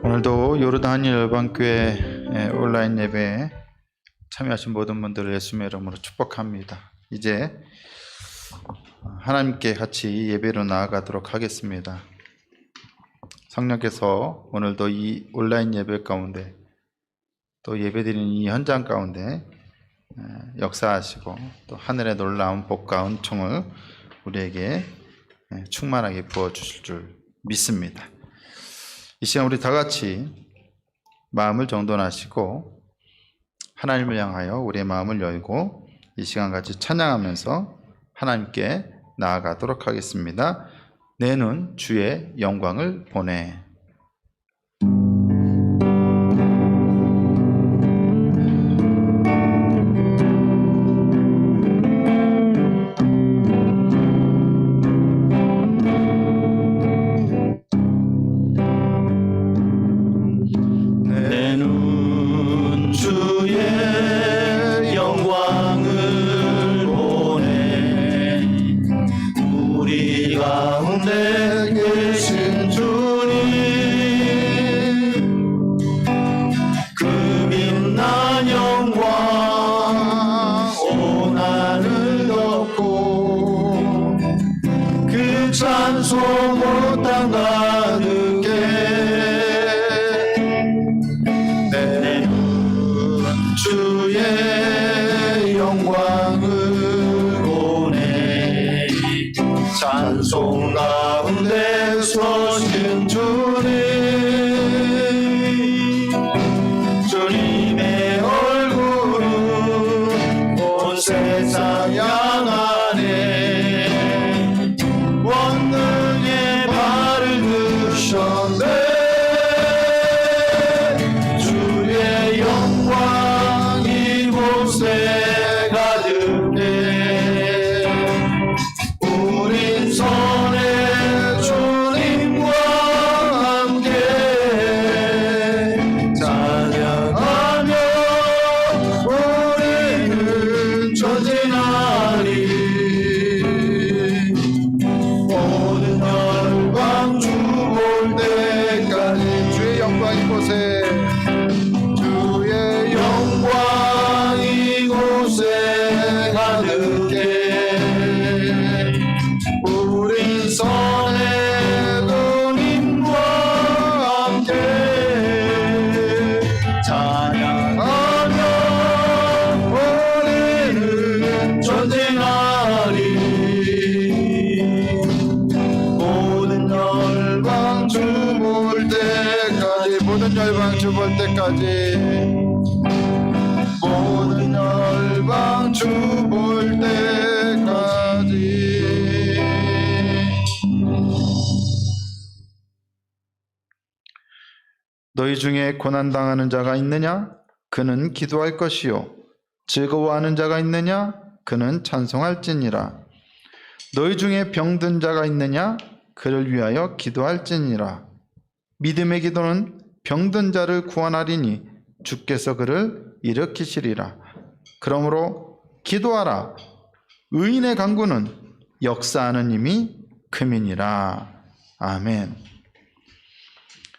오늘도 요르단 열방교회 온라인 예배에 참여하신 모든 분들을 예수님의 이름으로 축복합니다. 이제 하나님께 같이 예배로 나아가도록 하겠습니다. 성령께서 오늘도 이 온라인 예배 가운데 또 예배드리는 이 현장 가운데 역사하시고 또 하늘의 놀라운 복과 은총을 우리에게 충만하게 부어주실 줄 믿습니다. 이 시간 우리 다 같이 마음을 정돈하시고 하나님을 향하여 우리의 마음을 열고 이 시간 같이 찬양하면서 하나님께 나아가도록 하겠습니다. 내 눈 주의 영광을 보네. 찬송 가운데 서신 주님, 주님의 얼굴은 온 세상 향하네. 원능의 발을 드셨네. 주의 영광 이곳에 가득해. 모든 열방 주 볼 때까지. 너희 중에 고난당하는 자가 있느냐? 그는 기도할 것이요. 즐거워하는 자가 있느냐? 그는 찬송할지니라. 너희 중에 병든 자가 있느냐? 그를 위하여 기도할지니라. 믿음의 기도는 병든 자를 구원하리니 주께서 그를 일으키시리라. 그러므로 기도하라. 의인의 간구는 역사하는 힘이 큼이니라. 아멘.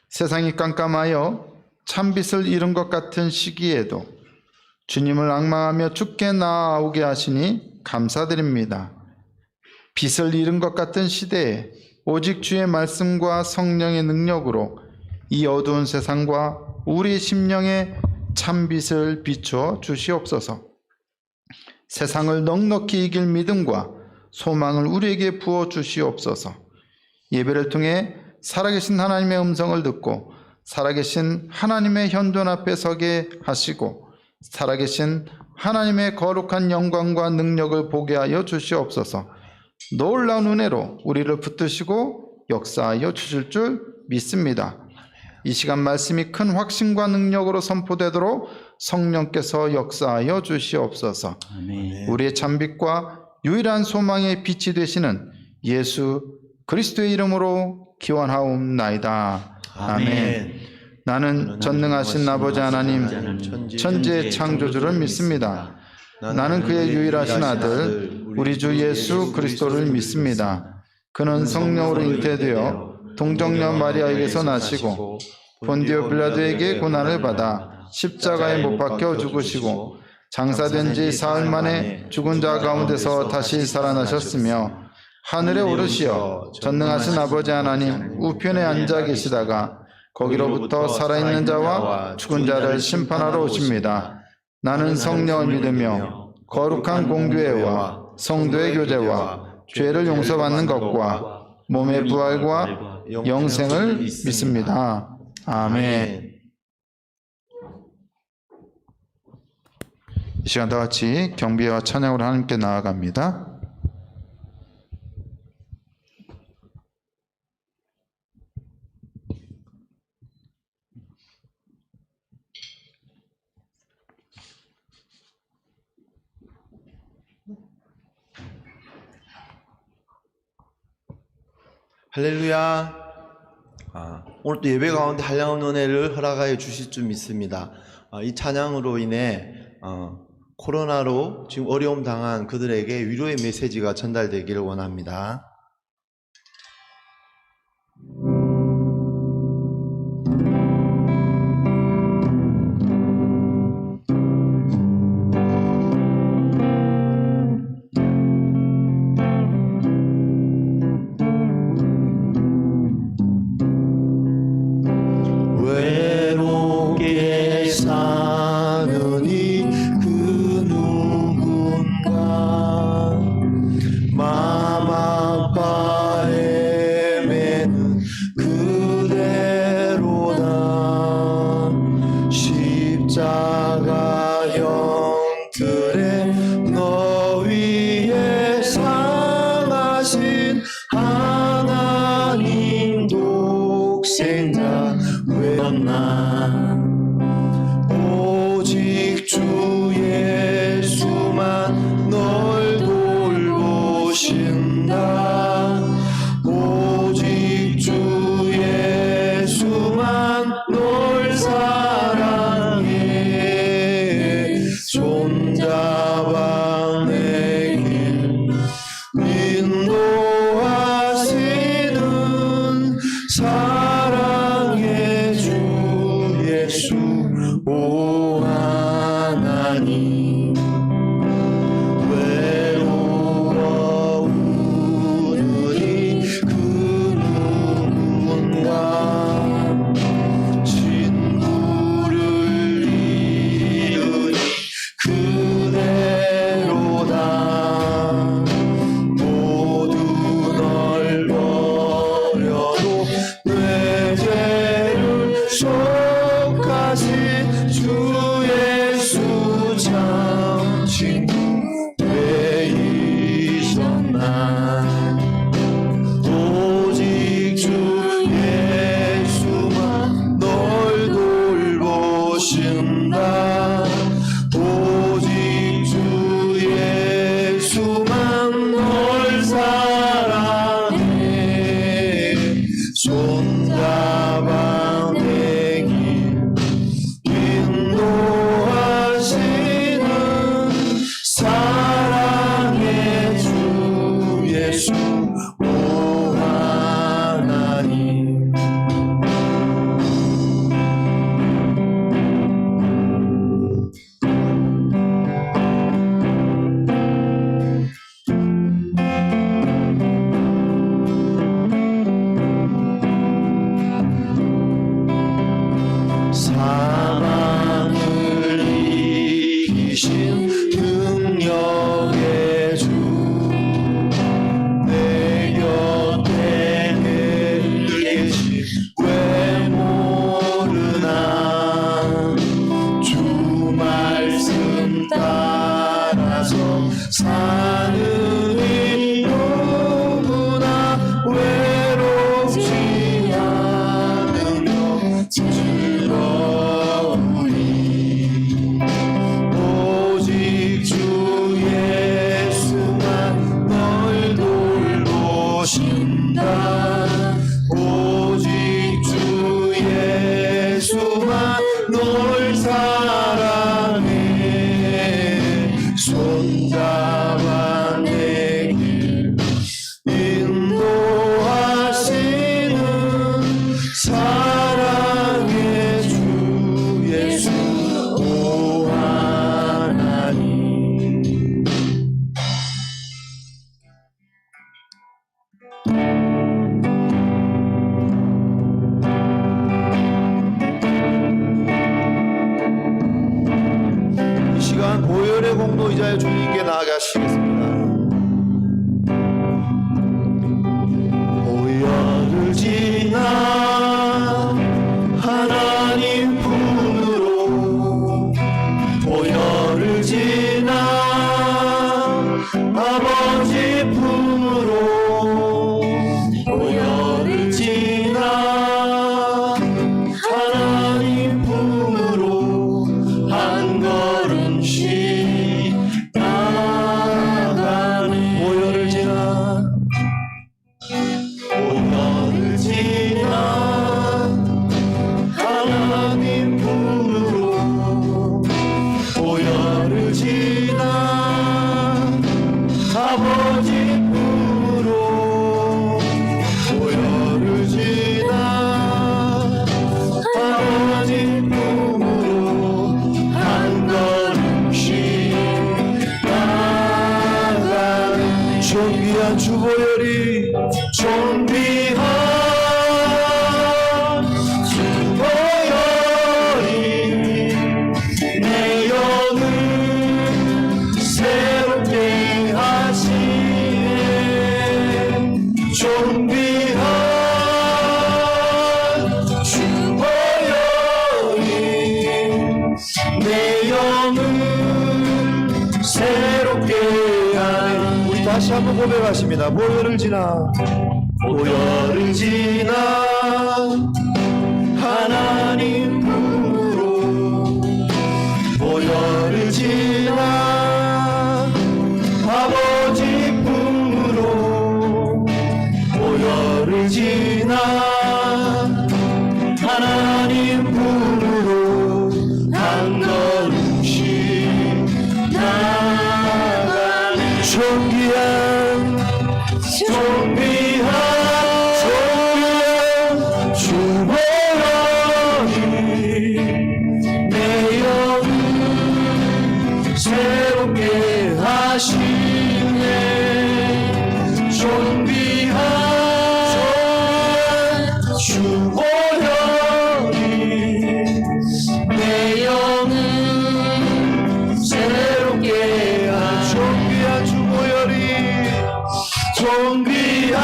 세상이 깜깜하여 찬빛을 잃은 것 같은 시기에도 주님을 앙망하며 주께 나아오게 하시니 감사드립니다. 빛을 잃은 것 같은 시대에 오직 주의 말씀과 성령의 능력으로 이 어두운 세상과 우리 심령에 찬빛을 비춰 주시옵소서. 세상을 넉넉히 이길 믿음과 소망을 우리에게 부어 주시옵소서. 예배를 통해 살아계신 하나님의 음성을 듣고 살아계신 하나님의 현존 앞에 서게 하시고 살아계신 하나님의 거룩한 영광과 능력을 보게 하여 주시옵소서. 놀라운 은혜로 우리를 붙드시고 역사하여 주실 줄 믿습니다. 이 시간 말씀이 큰 확신과 능력으로 선포되도록 성령께서 역사하여 주시옵소서. 아멘. 우리의 잠빛과 유일한 소망의 빛이 되시는 예수 그리스도의 이름으로 기원하옵나이다. 아멘. 나는 전능하신 아버지 하나님 천지의 창조주를 믿습니다. 나는 그의 유일하신 아들 우리 주 예수 그리스도를 믿습니다. 그는 성령으로 잉태되어 동정녀 마리아에게서 나시고 본디오 빌라도에게 고난을 받아 십자가에 못 박혀 죽으시고 장사된 지 사흘 만에 죽은 자 가운데서 다시 살아나셨으며 하늘에 오르시어 전능하신 아버지 하나님 우편에 앉아 계시다가 거기로부터 살아있는 자와 죽은 자를 심판하러 오십니다. 나는 성령을 믿으며 거룩한 공교회와 성도의 교제와 죄를 용서받는 것과 몸의 부활과 영생을 믿습니다. 아멘. 이 시간 다 같이 경배와 찬양으로 하나님께 나아갑니다. 할렐루야. 오늘 또 예배 가운데 한량없는 은혜를 허락하여 주실 줄 믿습니다. 이 찬양으로 인해 코로나로 지금 어려움 당한 그들에게 위로의 메시지가 전달되기를 원합니다. 외롭게 사는 이 그 누군가 맘 아파 헤매는 그대로다. 십자가 형틀에 너 위에 상하신 하나님 독생자 왜였나. 오직 주 예수만 널 돌보신다. 오직 주 예수만 널 사랑해. 손잡아 내 길 인도하시는 사랑의 주 예수 오 하나님. 외로워 우느니 그 누군가 친구를 잃으니 그대로다. 모두 널 버려도 내 죄를 속하신 주 예수 참 친구 되셨나. 오직 주 예수만 널 돌보신다. 오직 주 예수만 널 사랑해. 손잡아 내 길 인도하시는 사랑의 주 예수 오 하나님. 사망을 이기신 능력의 주 내 곁에 늘 계신 왜 못 한번 의자에 주님께 나아가시겠습니다. 보혈을 지나 하나님 품으로 보혈을 지나 아버지 품으로 보혈을 지나 하나님 품으로 한 걸음씩 나가네. 보혈을 지나 보혈을 지나 하나님 품으로 보혈을 지나 아버지 품으로 보혈을 지나 아버지 품으로 한 걸음씩 나가는 존귀한 주 보혈이 존귀한 주 보혈이 내 영을 새롭게 하시네. 존귀한 주 보혈이 내 영을 새롭게 하네. 우리 다시 한번 고백하십니다. 보혈을 지나 보혈을 지나 하나님 품으로 보혈을 지나 아버지 품으로 보혈을 지나 하나님 품으로 한 걸음씩 나가네. 존귀한 주 보혈이 내 영을 새롭게 하시네. 존귀한 주 보혈이 내 영을 새롭게 하시네. 존귀한 주 보혈이 존귀한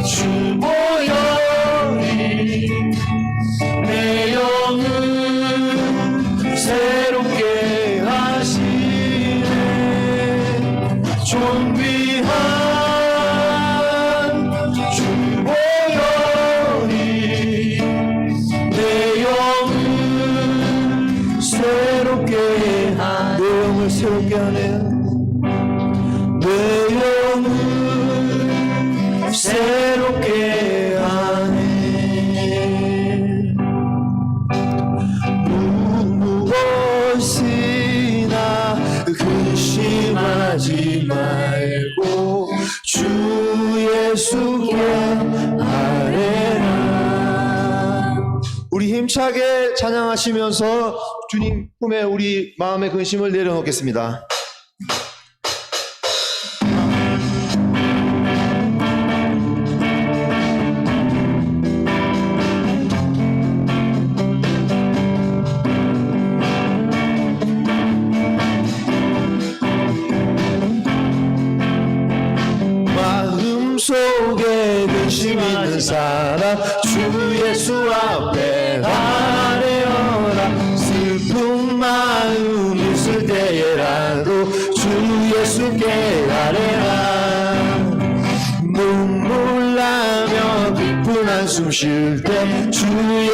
주 보혈이 내 영을 새롭게 하시네. 존귀한 주 보혈이 내 영을 새롭게 하네. 내 영을 새롭게 하네. 내 영을 새롭게 하네. 무엇이나 근심하지 말고 주 예수께 아뢰라. 우리 힘차게 찬양하시면서 주님 품에 우리 마음의 근심을 내려놓겠습니다. 마음속에 근심 있는 사람 주 예수 앞에 아뢰어라. 슬픈 마음 있을 때에라도 주 예수께 아뢰라. 눈물 나며 깊은 한숨 쉴 때 주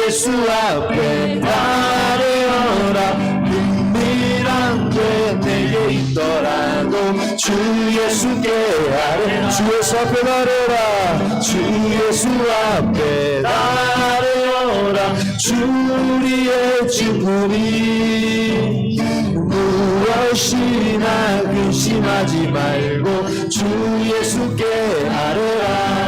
예수 앞에 아뢰어라. 은밀한 데 내게 있더라도 주 예수께 아뢰라. 주 예수 앞에 아뢰라. 주 예수 앞에 아뢰어라. 주 우리의 주님이 무엇이나 근심하지 말고 주 예수께 아뢰라.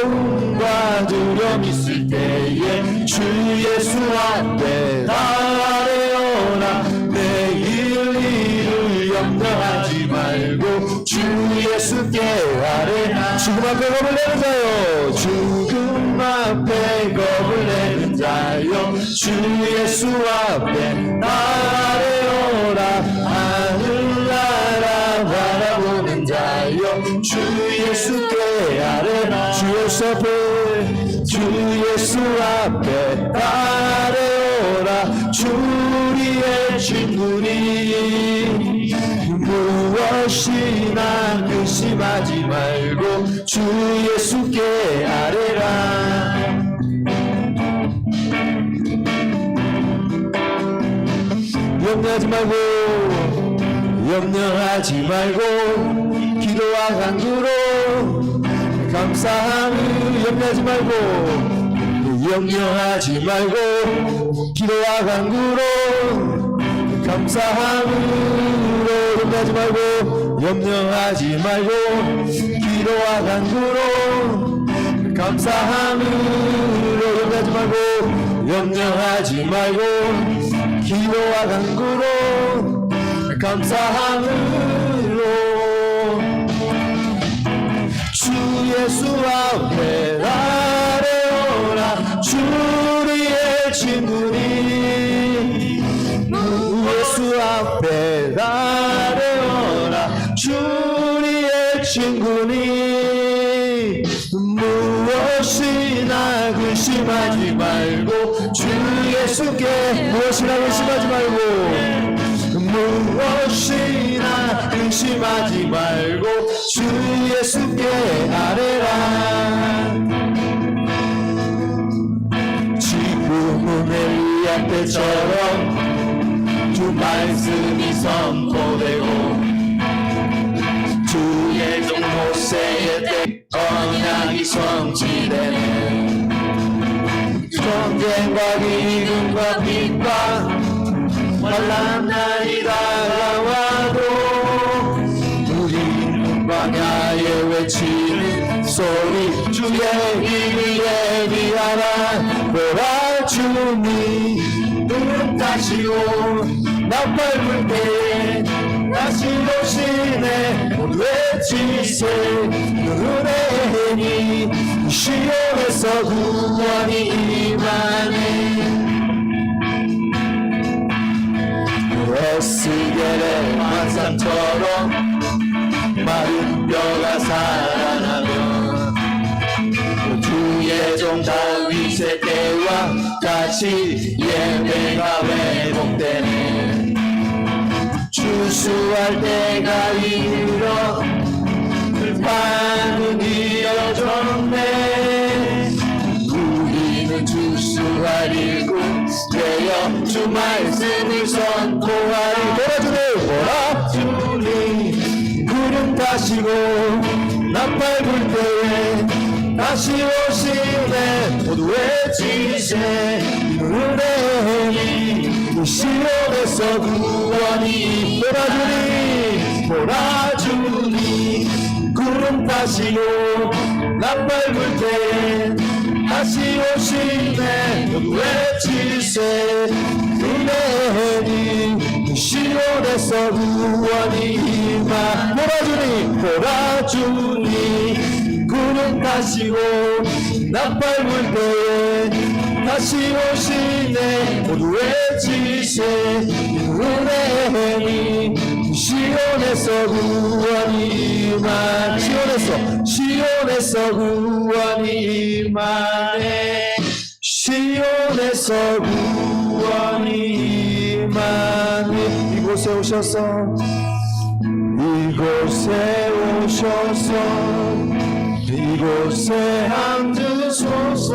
괴로움과 두려움 있을 때에 주 예수 앞에 아뢰어라. 내일 일을 염려하지 말고 주 예수께 아뢰라. 죽음 앞에 겁을 내는 자요 죽음 앞에 겁을 내는 자요 주 예수 앞에 나아래어라 하늘나라 바라보는 자요 주 예수께 아뢰라 주 예수 앞에 주 예수 앞에 나아래어라 주 우리의 친구니 무엇이나 근심하지 말고 주 예수께 아뢰라 염려하지 말고 염려하지 말고 기도와 간구로 감사함을 염려하지 말고 염려하지 말고 기도와 간구로 감사함으로 염려하지 말고 염려하지 말고 기도와 간구로 감사함으로 염려하지 말고 염려하지 말고 기도와 간구로 감사함으로 주 예수 앞에 아뢰어라 주 우리의 친구니 예수 앞에 아뢰어라 주 우리의 친구니 무엇이나 근심하지 말고 주 예수께 무엇이나 근심하지 말고 무엇이나 근심하지 말고 주 예수께 아뢰라 지금은 엘리야 때처럼 주 말씀이 선포되고 주의 종 모세의 때 언약이 성취되네 전쟁과 기근과 핍박 환난 날이 다가와도 우리는 광야에 외치는 소리 주의 힘이 예비하라 보라 주님 눈 다시고 나팔 불 때 다시 오시네 모두의 지세 눈의 힘이 시온에서 구원이 임하네 에스겔의 환상처럼 마른 뼈가 살아나며 주의 종 다윗의 때와 같이 예배가 회복되네 추수할 때가 이르러 들판은 이어졌네 우리는 추수할 일꾼 되어 주 말씀을 선포하리 보라주니 구름 다시고 나팔 불 때에 다시 오시네 모두의 지세 은혜니 시온에서 구원이 보라주니 구름 다시고 나팔 불 때에 다시 오시네 모두의 지세 은혜니 시온에서 구원이 임하 보라주니 구름 다시고 나팔 불 때에 다시 오시네 모두의 지세 은혜니 시온에서 구원이 임하 시온에서 구원이 임하네 시온에서 구원이 임하네 이곳에 오셔서 이곳에 앉으소서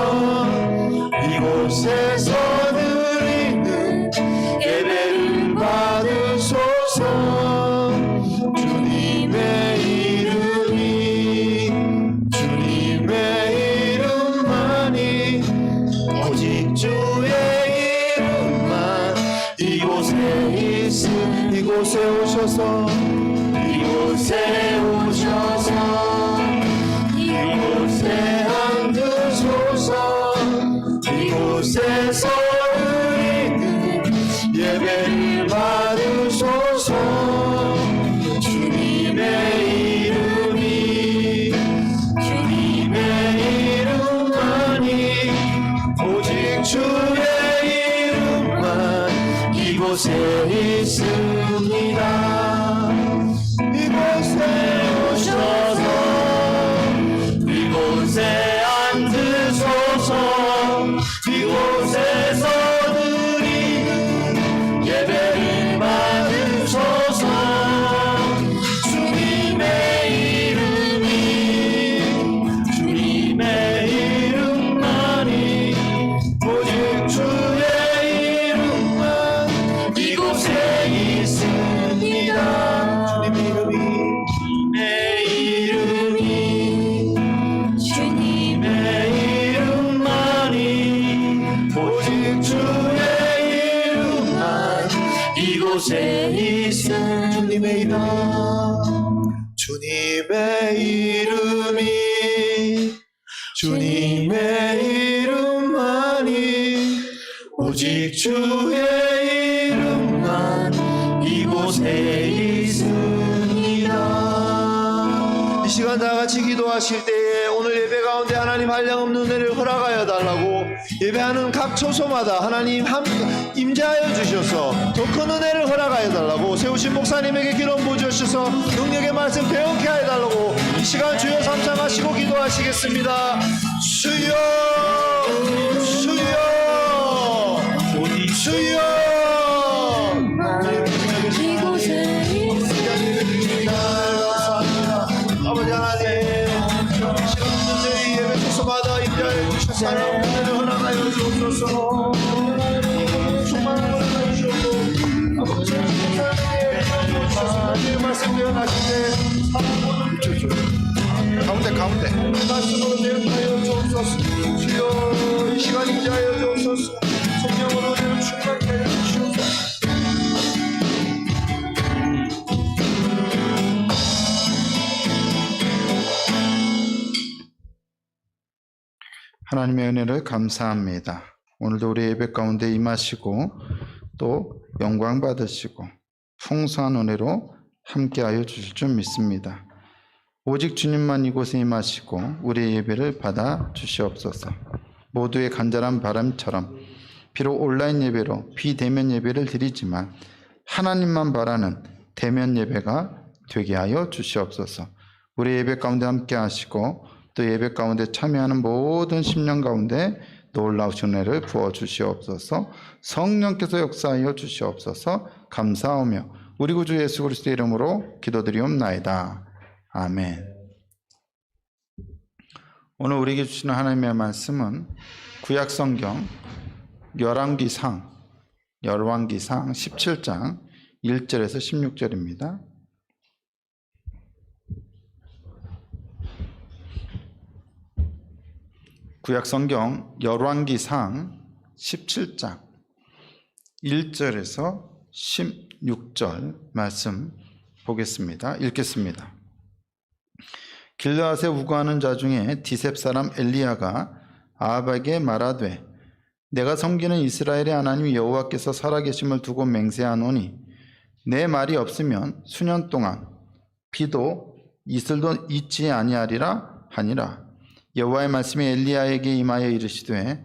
이곳에서 드리는 예배를 받으소서 주님의 이름만이 오직 주의 이름만 이곳에 있음 이곳에 오셔서 이곳에 앉으소서 이곳에서 드리는 예배를 받으소서 주님의 이름이 이곳에 있음 주님의 이름 주님의 이름이 주님의 이름만이 오직 주의 이름만 이곳에 있습니다. 이 시간 다 같이 기도하실 때에 오늘 예배 가운데 하나님 한량없는 은혜를 허락하여 달라고 예배하는 각 초소마다 하나님 함께 임재하여 주셔서 더 큰 은혜를 허락하여 달라고 세우신 목사님에게 기름 부으셔서 능력의 말씀 배우게 하여 달라고 이 시간 주여 삼창하시고 기도하시겠습니다. 주여 주여 주여 이곳에 아버지 하나님 이 시간 저희 예배 초소마다 임재하여 주셔서 하나님 은혜를 허락하여 주옵소서. 가운데 말씀으로 대응하여 주옵소서. 주여 이 시간 임재하여 주옵소서. 성령으로 우리를 충만케 하여 주옵소서. 하나님의 은혜를 감사합니다. 오늘도 우리 예배 가운데 임하시고 또 영광 받으시고 풍성한 은혜로 함께하여 주실 줄 믿습니다. 오직 주님만 이곳에 임하시고 우리의 예배를 받아 주시옵소서. 모두의 간절한 바람처럼 비록 온라인 예배로 비대면 예배를 드리지만 하나님만 바라는 대면 예배가 되게 하여 주시옵소서. 우리 예배 가운데 함께 하시고 또 예배 가운데 참여하는 모든 심령 가운데 놀라우신 은혜를 부어 주시옵소서. 성령께서 역사하여 주시옵소서. 감사하며 우리 구주 예수 그리스도의 이름으로 기도드리옵나이다. 아멘. 오늘 우리에게 주시는 하나님의 말씀은 구약 성경 열왕기상 17장 1절에서 16절입니다. 구약 성경 열왕기상 17장 1절에서 16절 말씀 보겠습니다. 읽겠습니다. 길르앗에 우거하는 자 중에 디셉 사람 엘리야가 아합에게 말하되 내가 섬기는 이스라엘의 하나님 여호와께서 살아계심을 두고 맹세하노니 내 말이 없으면 수년 동안 비도 이슬도 있지 아니하리라 하니라. 여호와의 말씀이 엘리야에게 임하여 이르시되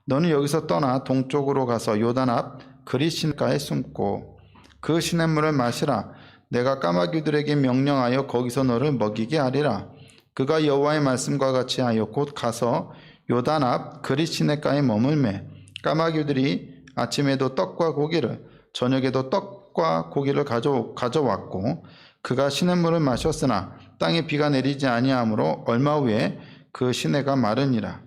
너는 여기서 떠나 동쪽으로 가서 요단 앞 그릿신가에 숨고 그 시냇물을 마시라. 내가 까마귀들에게 명령하여 거기서 너를 먹이게 하리라. 그가 여호와의 말씀과 같이 하여 곧 가서 요단 앞 그릿 시냇가에 머물매 까마귀들이 아침에도 떡과 고기를 저녁에도 떡과 고기를 가져왔고 그가 시냇물을 마셨으나 땅에 비가 내리지 아니하므로 얼마 후에 그 시내가 마르니라.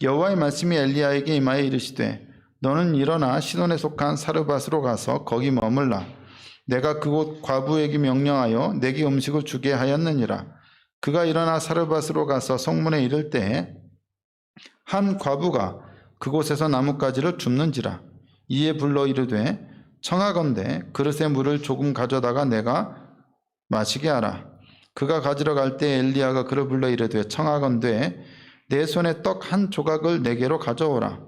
여호와의 말씀이 엘리야에게 임하여 이르시되 너는 일어나 시돈에 속한 사르밧으로 가서 거기 머물라. 내가 그곳 과부에게 명령하여 내게 음식을 주게 하였느니라. 그가 일어나 사르밧으로 가서 성문에 이를 때에 한 과부가 그곳에서 나뭇가지를 줍는지라. 이에 불러 이르되 청하건대 그릇에 물을 조금 가져다가 내가 마시게 하라. 그가 가지러 갈 때 엘리야가 그를 불러 이르되 청하건대 내 손에 떡 한 조각을 내게로 가져오라.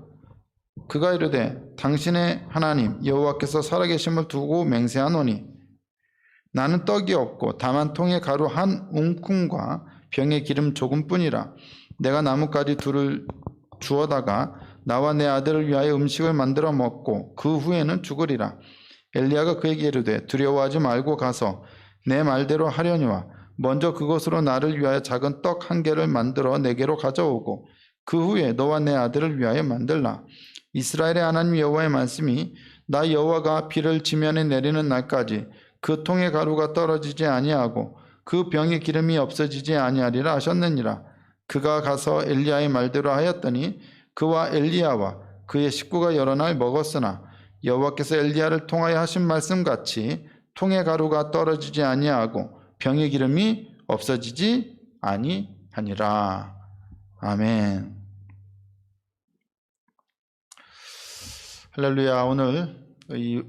그가 이르되 당신의 하나님 여호와께서 살아계심을 두고 맹세하노니 나는 떡이 없고 다만 통에 가루 한 웅큼과 병에 기름 조금뿐이라. 내가 나뭇가지 둘을 주어다가 나와 내 아들을 위하여 음식을 만들어 먹고 그 후에는 죽으리라. 엘리야가 그에게 이르되 두려워하지 말고 가서 내 말대로 하려니와 먼저 그것으로 나를 위하여 작은 떡 한 개를 만들어 내게로 가져오고 그 후에 너와 내 아들을 위하여 만들라. 이스라엘의 하나님 여호와의 말씀이 나 여호와가 비를 지면에 내리는 날까지 그 통의 가루가 떨어지지 아니하고 그 병의 기름이 없어지지 아니하리라 하셨느니라. 그가 가서 엘리야의 말대로 하였더니 그와 엘리야와 그의 식구가 여러 날 먹었으나 여호와께서 엘리야를 통하여 하신 말씀같이 통의 가루가 떨어지지 아니하고 병의 기름이 없어지지 아니하니라. 아멘. 할렐루야. 오늘 이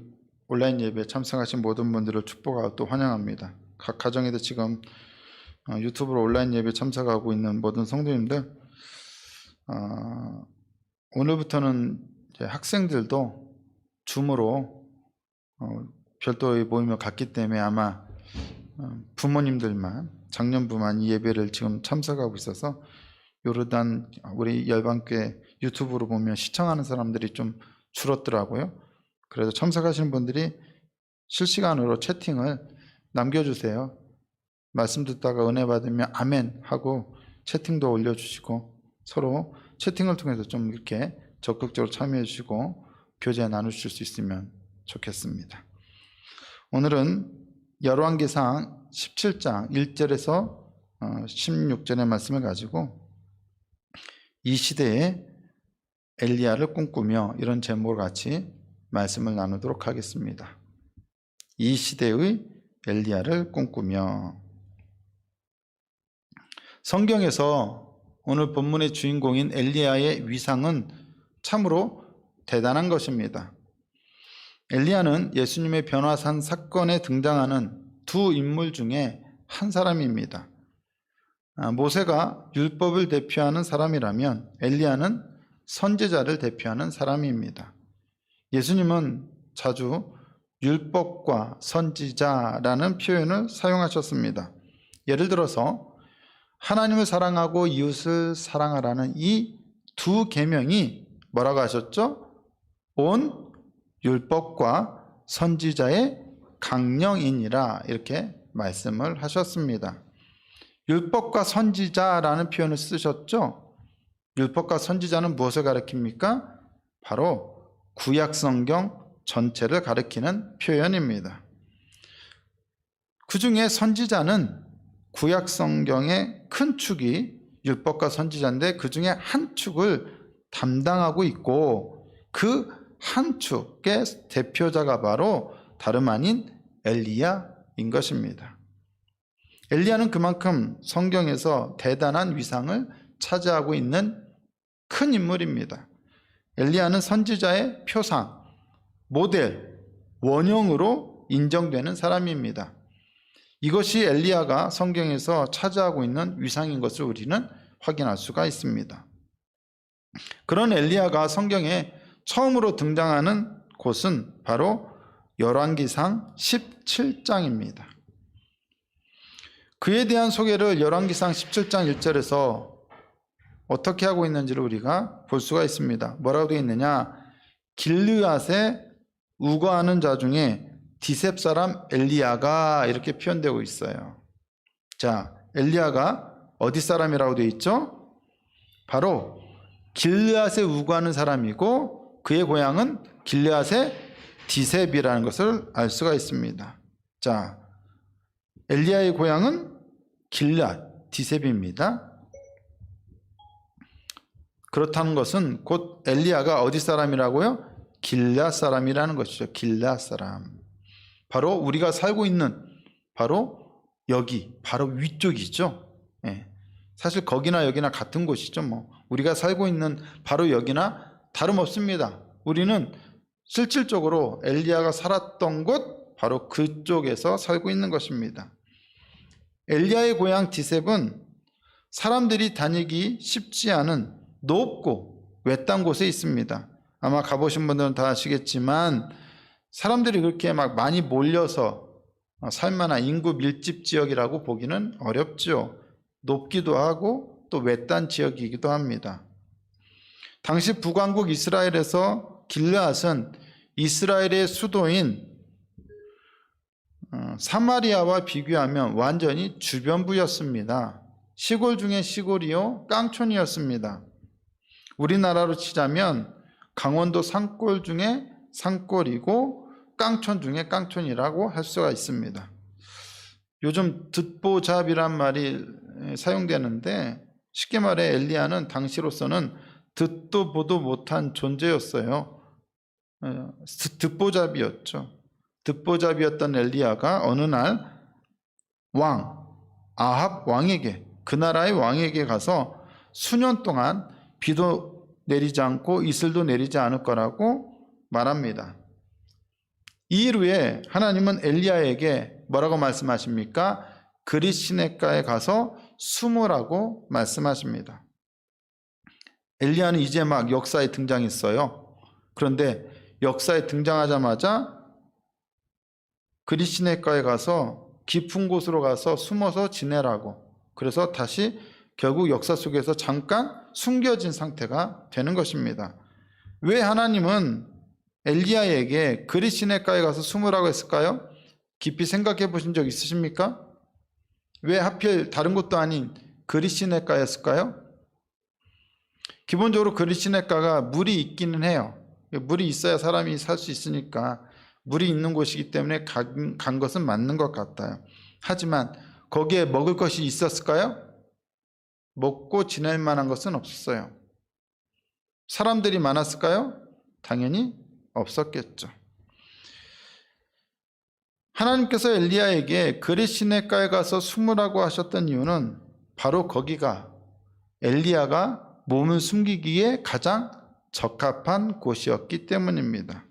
온라인 예배에 참석하신 모든 분들을 축복하고 또 환영합니다. 각 가정에도 지금 유튜브로 온라인 예배 참석하고 있는 모든 성도님들, 오늘부터는 이제 학생들도 줌으로 별도의 모임을 갖기 때문에 아마 부모님들만, 장년부만 이 예배를 지금 참석하고 있어서 요르단 우리 열방교회 유튜브로 보면 시청하는 사람들이 좀 줄었더라고요. 그래서 참석하시는 분들이 실시간으로 채팅을 남겨주세요. 말씀 듣다가 은혜 받으면 아멘 하고 채팅도 올려주시고 서로 채팅을 통해서 좀 이렇게 적극적으로 참여해 주시고 교제 나누실 수 있으면 좋겠습니다. 오늘은 열왕기상 17장 1절에서 16절의 말씀을 가지고 이 시대에 엘리야를 꿈꾸며 이런 제목을 같이 말씀을 나누도록 하겠습니다. 이 시대의 엘리야를 꿈꾸며. 성경에서 오늘 본문의 주인공인 엘리야의 위상은 참으로 대단한 것입니다. 엘리야는 예수님의 변화산 사건에 등장하는 두 인물 중에 한 사람입니다. 모세가 율법을 대표하는 사람이라면 엘리야는 선지자를 대표하는 사람입니다. 예수님은 자주 율법과 선지자라는 표현을 사용하셨습니다. 예를 들어서 하나님을 사랑하고 이웃을 사랑하라는 이 두 계명이 뭐라고 하셨죠? 온 율법과 선지자의 강령이니라, 이렇게 말씀을 하셨습니다. 율법과 선지자라는 표현을 쓰셨죠? 율법과 선지자는 무엇을 가리킵니까? 바로 구약성경 전체를 가리키는 표현입니다. 그 중에 선지자는 구약성경의 큰 축이 율법과 선지자인데 그 중에 한 축을 담당하고 있고 그 한 축의 대표자가 바로 다름 아닌 엘리야인 것입니다. 엘리야는 그만큼 성경에서 대단한 위상을 차지하고 있는 큰 인물입니다. 엘리야는 선지자의 표상, 모델, 원형으로 인정되는 사람입니다. 이것이 엘리야가 성경에서 차지하고 있는 위상인 것을 우리는 확인할 수가 있습니다. 그런 엘리야가 성경에 처음으로 등장하는 곳은 바로 열왕기상 17장입니다. 그에 대한 소개를 열왕기상 17장 1절에서 어떻게 하고 있는지를 우리가 볼 수가 있습니다. 뭐라고 되어 있느냐? 길르앗에 우거하는 자 중에 디셉 사람 엘리야가, 이렇게 표현되고 있어요. 자, 엘리야가 어디 사람이라고 되어 있죠? 바로 길르앗에 우거하는 사람이고 그의 고향은 길르앗의 디셉이라는 것을 알 수가 있습니다. 자, 엘리야의 고향은 길르앗, 디셉입니다. 그렇다는 것은 곧 엘리야가 어디 사람이라고요? 길르앗 사람이라는 것이죠. 길르앗 사람. 바로 우리가 살고 있는 바로 여기, 바로 위쪽이죠. 예. 사실 거기나 여기나 같은 곳이죠. 우리가 살고 있는 바로 여기나 다름없습니다. 우리는 실질적으로 엘리야가 살았던 곳 바로 그쪽에서 살고 있는 것입니다. 엘리야의 고향 디셉은 사람들이 다니기 쉽지 않은 높고 외딴 곳에 있습니다. 아마 가보신 분들은 다 아시겠지만 사람들이 그렇게 막 많이 몰려서 살만한 인구 밀집 지역이라고 보기는 어렵죠. 높기도 하고 또 외딴 지역이기도 합니다. 당시 북왕국 이스라엘에서 길르앗은 이스라엘의 수도인 사마리아와 비교하면 완전히 주변부였습니다. 시골 중에 시골이요, 깡촌이었습니다. 우리나라로 치자면 강원도 산골 중에 산골이고 깡촌 중에 깡촌이라고 할 수가 있습니다. 요즘 듣보잡이란 말이 사용되는데 쉽게 말해 엘리야는 당시로서는 듣도 보도 못한 존재였어요. 듣보잡이었죠. 듣보잡이었던 엘리야가 어느 날 아합 왕에게, 그 나라의 왕에게 가서 수년 동안 비도 내리지 않고 이슬도 내리지 않을 거라고 말합니다. 이 일 후에 하나님은 엘리야에게 뭐라고 말씀하십니까? 그릿 시내가에 가서 숨으라고 말씀하십니다. 엘리야는 이제 막 역사에 등장했어요. 그런데 역사에 등장하자마자 그릿 시내가에 가서 깊은 곳으로 가서 숨어서 지내라고. 그래서 다시 결국 역사 속에서 잠깐 숨겨진 상태가 되는 것입니다. 왜 하나님은 엘리야에게 그릿 시내가에 가서 숨으라고 했을까요? 깊이 생각해 보신 적 있으십니까? 왜 하필 다른 곳도 아닌 그릿 시내가였을까요? 기본적으로 그릿 시내가가 물이 있기는 해요. 물이 있어야 사람이 살 수 있으니까 물이 있는 곳이기 때문에 간 것은 맞는 것 같아요. 하지만 거기에 먹을 것이 있었을까요? 먹고 지낼 만한 것은 없었어요. 사람들이 많았을까요? 당연히 없었겠죠. 하나님께서 엘리야에게 그릿 시내가에 가서 숨으라고 하셨던 이유는 바로 거기가 엘리야가 몸을 숨기기에 가장 적합한 곳이었기 때문입니다.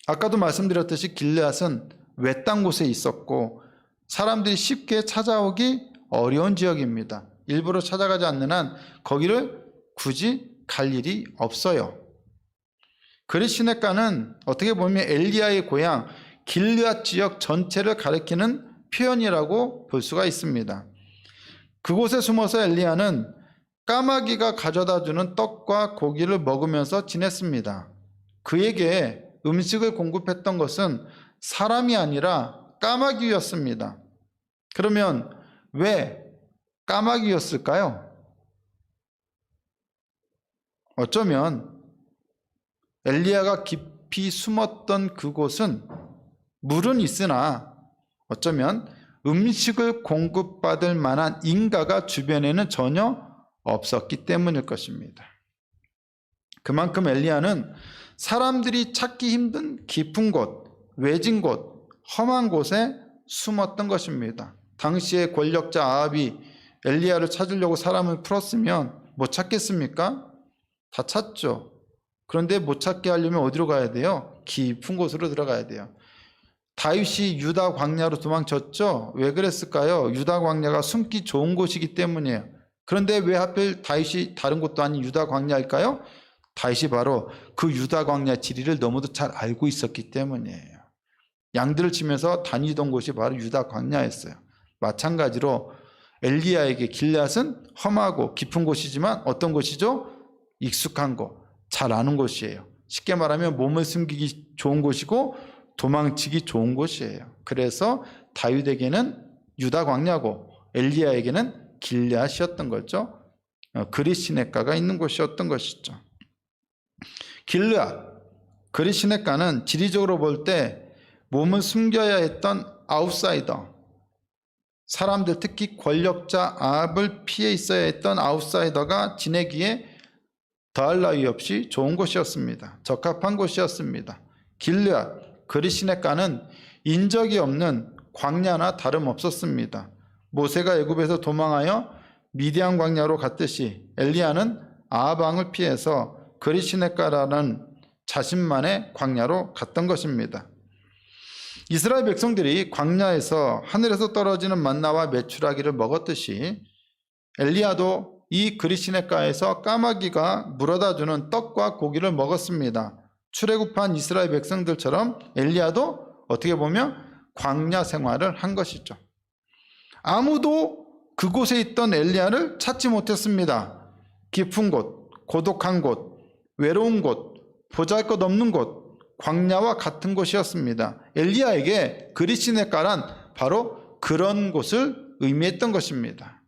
아까도 말씀드렸듯이 길르앗은 외딴 곳에 있었고 사람들이 쉽게 찾아오기 어려운 지역입니다. 일부러 찾아가지 않는 한 거기를 굳이 갈 일이 없어요. 그릿 시내가는 어떻게 보면 엘리야의 고향 길르앗 지역 전체를 가리키는 표현이라고 볼 수가 있습니다. 그곳에 숨어서 엘리야는 까마귀가 가져다주는 떡과 고기를 먹으면서 지냈습니다. 그에게 음식을 공급했던 것은 사람이 아니라 까마귀였습니다. 그러면 왜 까마귀였을까요? 어쩌면 엘리야가 깊이 숨었던 그곳은 물은 있으나 어쩌면 음식을 공급받을 만한 인가가 주변에는 전혀 없었기 때문일 것입니다. 그만큼 엘리야는 사람들이 찾기 힘든 깊은 곳, 외진 곳, 험한 곳에 숨었던 것입니다. 당시의 권력자 아합이 엘리야를 찾으려고 사람을 풀었으면 못 찾겠습니까? 다 찾죠. 그런데 못 찾게 하려면 어디로 가야 돼요? 깊은 곳으로 들어가야 돼요. 다윗이 유다 광야로 도망쳤죠? 왜 그랬을까요? 유다 광야가 숨기 좋은 곳이기 때문이에요. 그런데 왜 하필 다윗이 다른 곳도 아닌 유다 광야일까요? 다윗이 바로 그 유다 광야 지리를 너무도 잘 알고 있었기 때문이에요. 양들을 치면서 다니던 곳이 바로 유다 광야였어요. 마찬가지로 엘리야에게 길앗은 험하고 깊은 곳이지만 어떤 곳이죠? 익숙한 곳, 잘 아는 곳이에요. 쉽게 말하면 몸을 숨기기 좋은 곳이고 도망치기 좋은 곳이에요. 그래서 다윗에게는 유다 광야고 엘리야에게는 길앗이었던 거죠. 그릿 시내가가 있는 곳이었던 것이죠. 길앗, 그릿 시내가는 지리적으로 볼 때 몸을 숨겨야 했던 아웃사이더, 사람들 특히 권력자 아합을 피해 있어야 했던 아웃사이더가 지내기에 더할 나위 없이 좋은 곳이었습니다. 적합한 곳이었습니다. 길앗, 그릿 시내가는 인적이 없는 광야나 다름없었습니다. 모세가 애굽에서 도망하여 미디안 광야로 갔듯이 엘리야는 아합 왕을 피해서 그릿 시내가라는 자신만의 광야로 갔던 것입니다. 이스라엘 백성들이 광야에서 하늘에서 떨어지는 만나와 메추라기를 먹었듯이 엘리야도 이 그릿 시내가에서 까마귀가 물어다 주는 떡과 고기를 먹었습니다. 출애굽한 이스라엘 백성들처럼 엘리야도 어떻게 보면 광야 생활을 한 것이죠. 아무도 그곳에 있던 엘리야를 찾지 못했습니다. 깊은 곳, 고독한 곳, 외로운 곳, 보잘것없는 곳, 광야와 같은 곳이었습니다. 엘리야에게 그릿 시내가란 바로 그런 곳을 의미했던 것입니다.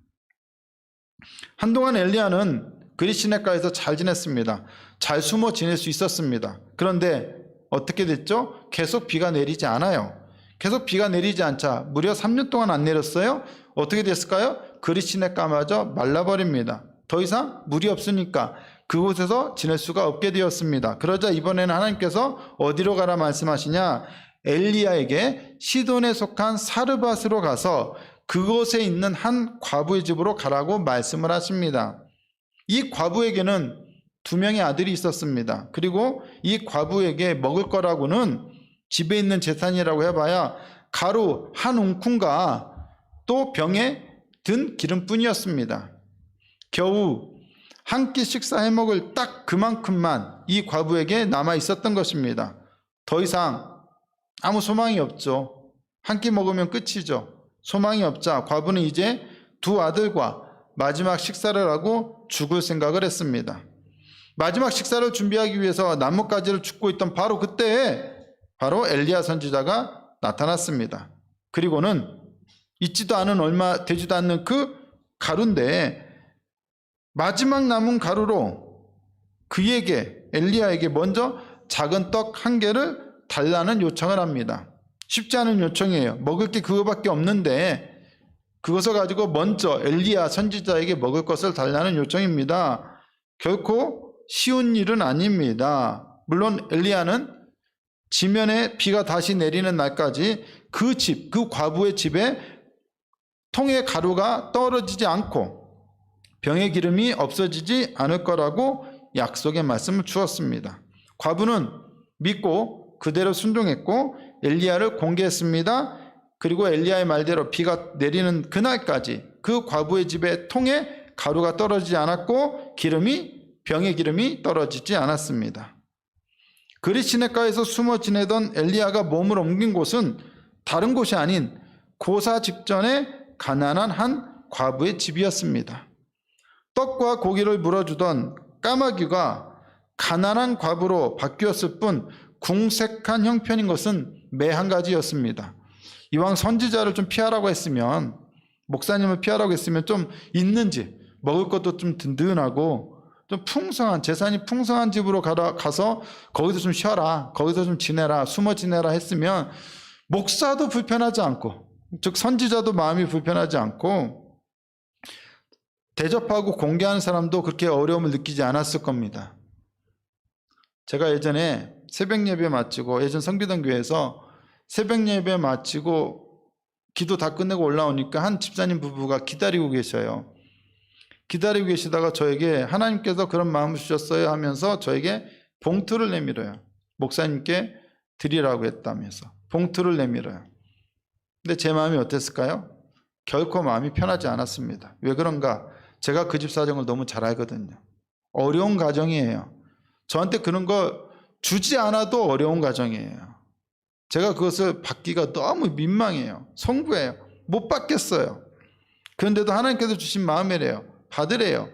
한동안 엘리야는 그릿 시내가에서 잘 지냈습니다. 잘 숨어 지낼 수 있었습니다. 그런데 어떻게 됐죠? 계속 비가 내리지 않아요. 계속 비가 내리지 않자 무려 3년 동안 안 내렸어요. 어떻게 됐을까요? 그릿 시내가마저 말라버립니다. 더 이상 물이 없으니까 그곳에서 지낼 수가 없게 되었습니다. 그러자 이번에는 하나님께서 어디로 가라 말씀하시냐? 엘리야에게 시돈에 속한 사르밧으로 가서 그곳에 있는 한 과부의 집으로 가라고 말씀을 하십니다. 이 과부에게는 2명의 아들이 있었습니다. 그리고 이 과부에게 먹을 거라고는 집에 있는 재산이라고 해봐야 가루 한 움큼과 또 병에 든 기름뿐이었습니다. 겨우 한 끼 식사해 먹을 딱 그만큼만 이 과부에게 남아 있었던 것입니다. 더 이상 아무 소망이 없죠. 한 끼 먹으면 끝이죠. 소망이 없자 과부는 이제 두 아들과 마지막 식사를 하고 죽을 생각을 했습니다. 마지막 식사를 준비하기 위해서 나뭇가지를 줍고 있던 바로 그때에 바로 엘리야 선지자가 나타났습니다. 그리고는 있지도 않은 얼마 되지도 않는 그 가루인데 마지막 남은 가루로 그에게 엘리야에게 먼저 작은 떡 한 개를 달라는 요청을 합니다. 쉽지 않은 요청이에요. 먹을 게 그거밖에 없는데 그것을 가지고 먼저 엘리야 선지자에게 먹을 것을 달라는 요청입니다. 결코 쉬운 일은 아닙니다. 물론 엘리야는 지면에 비가 다시 내리는 날까지 그 집, 그 과부의 집에 통에 가루가 떨어지지 않고 병의 기름이 없어지지 않을 거라고 약속의 말씀을 주었습니다. 과부는 믿고 그대로 순종했고 엘리야를 공개했습니다. 그리고 엘리야의 말대로 비가 내리는 그날까지 그 과부의 집에 통에 가루가 떨어지지 않았고 병의 기름이 떨어지지 않았습니다. 그리 시냇가에서 숨어 지내던 엘리야가 몸을 옮긴 곳은 다른 곳이 아닌 고사 직전에 가난한 한 과부의 집이었습니다. 떡과 고기를 물어주던 까마귀가 가난한 과부로 바뀌었을 뿐 궁색한 형편인 것은 매 한 가지였습니다. 이왕 선지자를 좀 피하라고 했으면, 목사님을 피하라고 했으면 좀 있는지, 먹을 것도 좀 든든하고 좀 풍성한, 재산이 풍성한 집으로 가서 거기서 좀 쉬어라, 거기서 좀 지내라, 숨어 지내라 했으면 목사도 불편하지 않고, 즉 선지자도 마음이 불편하지 않고 대접하고 공개하는 사람도 그렇게 어려움을 느끼지 않았을 겁니다. 제가 예전에 새벽 예배 마치고, 예전 성비동 교회에서 새벽 예배 마치고 기도 다 끝내고 올라오니까 한 집사님 부부가 기다리고 계셔요. 기다리고 계시다가 저에게 하나님께서 그런 마음을 주셨어요 하면서 저에게 봉투를 내밀어요. 목사님께 드리라고 했다면서 봉투를 내밀어요. 근데 제 마음이 어땠을까요? 결코 마음이 편하지 않았습니다. 왜 그런가? 제가 그 집 사정을 너무 잘 알거든요. 어려운 가정이에요. 저한테 그런 거 주지 않아도 어려운 가정이에요. 제가 그것을 받기가 너무 민망해요. 송구해요. 못 받겠어요. 그런데도 하나님께서 주신 마음이래요. 받으래요.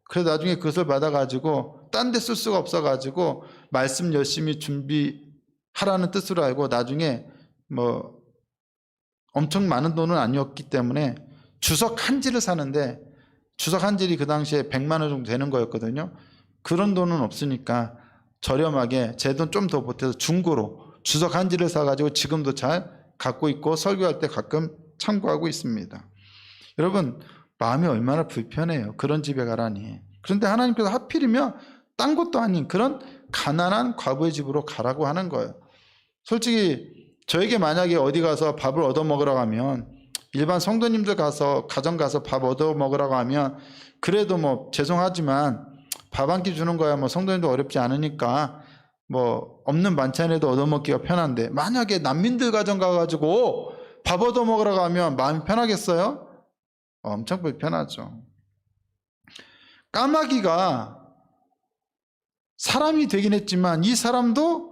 그래서 나중에 그것을 받아가지고 딴 데 쓸 수가 없어가지고 말씀 열심히 준비하라는 뜻으로 알고 나중에 뭐 엄청 많은 돈은 아니었기 때문에 주석 한 지를 사는데, 주석 한 질이 그 당시에 100만 원 정도 되는 거였거든요. 그런 돈은 없으니까 저렴하게 제 돈 좀 더 보태서 중고로 주석 한 질을 사가지고 지금도 잘 갖고 있고 설교할 때 가끔 참고하고 있습니다. 여러분, 마음이 얼마나 불편해요. 그런 집에 가라니. 그런데 하나님께서 하필이면 딴 것도 아닌 그런 가난한 과부의 집으로 가라고 하는 거예요. 솔직히 저에게 만약에 어디 가서 밥을 얻어 먹으러 가면, 일반 성도님들 가서 가정 가서 밥 얻어 먹으라고 하면 그래도 뭐 죄송하지만 밥 한 끼 주는 거야 뭐 성도님도 어렵지 않으니까 뭐 없는 반찬에도 얻어 먹기가 편한데, 만약에 난민들 가정 가가지고 밥 얻어 먹으러 가면 마음이 편하겠어요? 엄청 불편하죠. 까마귀가 사람이 되긴 했지만 이 사람도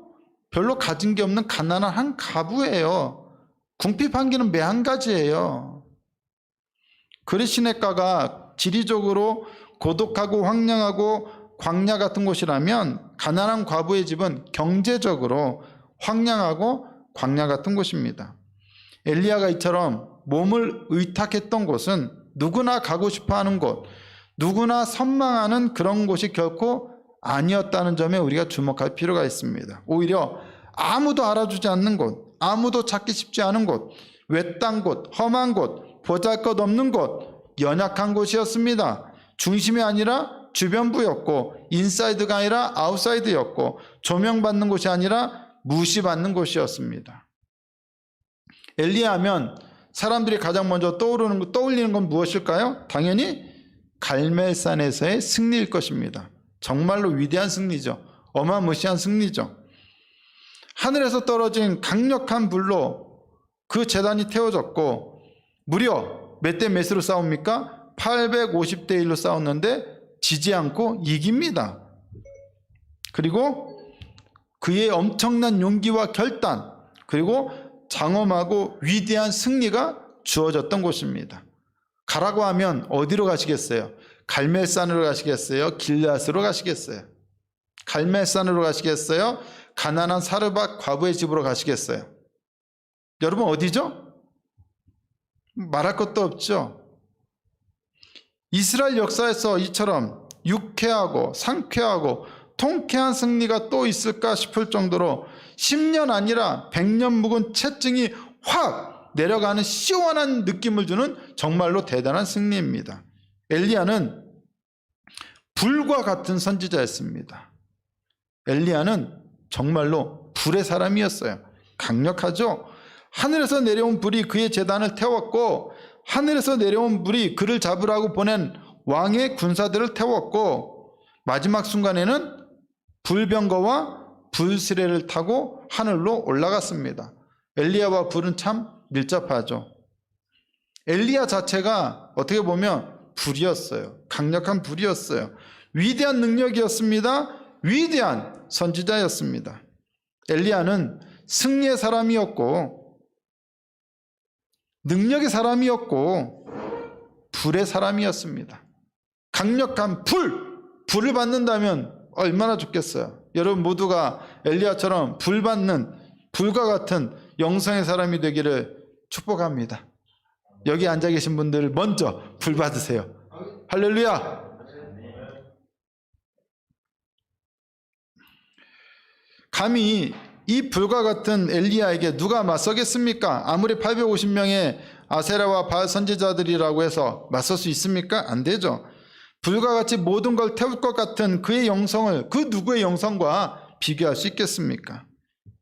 별로 가진 게 없는 가난한 한 과부예요. 궁핍한 게는 매 한 가지예요. 그리 시냇가가 지리적으로 고독하고 황량하고 광야 같은 곳이라면 가난한 과부의 집은 경제적으로 황량하고 광야 같은 곳입니다. 엘리야가 이처럼 몸을 의탁했던 곳은 누구나 가고 싶어하는 곳, 누구나 선망하는 그런 곳이 결코 아니었다는 점에 우리가 주목할 필요가 있습니다. 오히려 아무도 알아주지 않는 곳, 아무도 찾기 쉽지 않은 곳, 외딴 곳, 험한 곳, 보잘것없는 곳, 연약한 곳이었습니다. 중심이 아니라 주변부였고, 인사이드가 아니라 아웃사이드였고, 조명받는 곳이 아니라 무시받는 곳이었습니다. 엘리야 하면 사람들이 가장 먼저 떠올리는 건 무엇일까요? 당연히 갈멜산에서의 승리일 것입니다. 정말로 위대한 승리죠. 어마무시한 승리죠. 하늘에서 떨어진 강력한 불로 그 제단이 태워졌고, 무려 몇 대 몇으로 싸웁니까? 850대 1로 싸웠는데 지지 않고 이깁니다. 그리고 그의 엄청난 용기와 결단, 그리고 장엄하고 위대한 승리가 주어졌던 곳입니다. 가라고 하면 어디로 가시겠어요? 갈멜산으로 가시겠어요? 길르앗으로 가시겠어요? 갈멜산으로 가시겠어요? 가난한 사르밧 과부의 집으로 가시겠어요? 여러분 어디죠? 말할 것도 없죠. 이스라엘 역사에서 이처럼 유쾌하고 상쾌하고 통쾌한 승리가 또 있을까 싶을 정도로 10년 아니라 100년 묵은 채증이 확 내려가는 시원한 느낌을 주는 정말로 대단한 승리입니다. 엘리야는 불과 같은 선지자였습니다. 엘리야는 정말로 불의 사람이었어요. 강력하죠. 하늘에서 내려온 불이 그의 제단을 태웠고, 하늘에서 내려온 불이 그를 잡으라고 보낸 왕의 군사들을 태웠고, 마지막 순간에는 불병거와 불시레를 타고 하늘로 올라갔습니다. 엘리야와 불은 참 밀접하죠. 엘리야 자체가 어떻게 보면 불이었어요. 강력한 불이었어요. 위대한 능력이었습니다. 위대한 선지자였습니다. 엘리야는 승리의 사람이었고, 능력의 사람이었고, 불의 사람이었습니다. 강력한 불을 받는다면 얼마나 좋겠어요. 여러분 모두가 엘리야처럼 불 받는 불과 같은 영성의 사람이 되기를 축복합니다. 여기 앉아 계신 분들 먼저 불 받으세요. 할렐루야. 감히 이 불과 같은 엘리야에게 누가 맞서겠습니까? 아무리 850명의 아세라와 바알 선지자들이라고 해서 맞설 수 있습니까? 안 되죠. 불과 같이 모든 걸 태울 것 같은 그의 영성을 그 누구의 영성과 비교할 수 있겠습니까?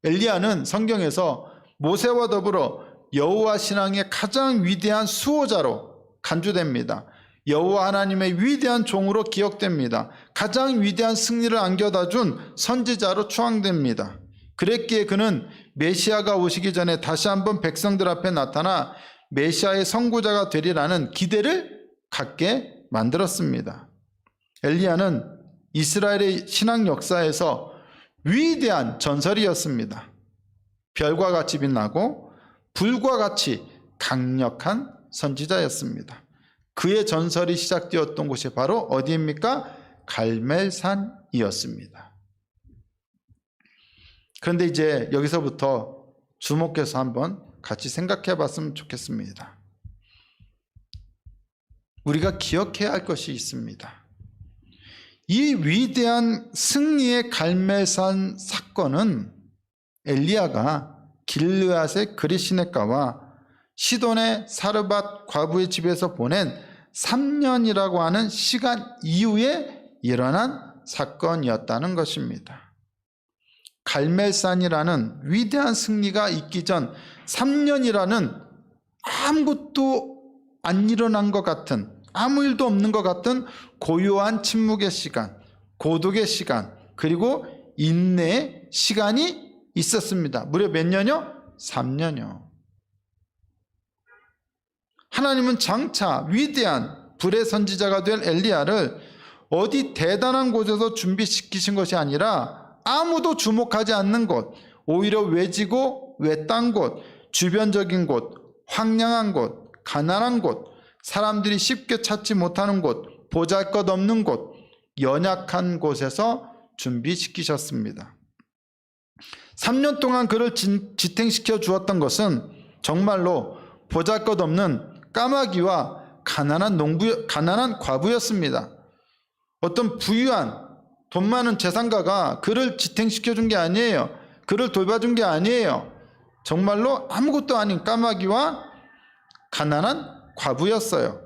엘리야는 성경에서 모세와 더불어 여호와 신앙의 가장 위대한 수호자로 간주됩니다. 여호와 하나님의 위대한 종으로 기억됩니다. 가장 위대한 승리를 안겨다 준 선지자로 추앙됩니다. 그랬기에 그는 메시아가 오시기 전에 다시 한번 백성들 앞에 나타나 메시아의 선구자가 되리라는 기대를 갖게 만들었습니다. 엘리야는 이스라엘의 신앙 역사에서 위대한 전설이었습니다. 별과 같이 빛나고 불과 같이 강력한 선지자였습니다. 그의 전설이 시작되었던 곳이 바로 어디입니까? 갈멜산이었습니다. 그런데 이제 여기서부터 주목해서 한번 같이 생각해 봤으면 좋겠습니다. 우리가 기억해야 할 것이 있습니다. 이 위대한 승리의 갈멜산 사건은 엘리야가 길르앗의 그리시네가와 시돈의 사르밧 과부의 집에서 보낸 3년이라고 하는 시간 이후에 일어난 사건이었다는 것입니다. 갈멜산이라는 위대한 승리가 있기 전 3년이라는 아무것도 안 일어난 것 같은, 아무 일도 없는 것 같은 고요한 침묵의 시간, 고독의 시간, 그리고 인내의 시간이 있었습니다. 무려 몇 년이요? 3년이요. 하나님은 장차 위대한 불의 선지자가 될 엘리야를 어디 대단한 곳에서 준비시키신 것이 아니라 아무도 주목하지 않는 곳, 오히려 외지고 외딴 곳, 주변적인 곳, 황량한 곳, 가난한 곳, 사람들이 쉽게 찾지 못하는 곳, 보잘것없는 곳, 연약한 곳에서 준비시키셨습니다. 3년 동안 그를 지탱시켜 주었던 것은 정말로 보잘것없는 까마귀와 가난한 과부였습니다. 어떤 부유한 돈 많은 재산가가 그를 지탱시켜 준 게 아니에요. 그를 돌봐준 게 아니에요. 정말로 아무것도 아닌 까마귀와 가난한 과부였어요.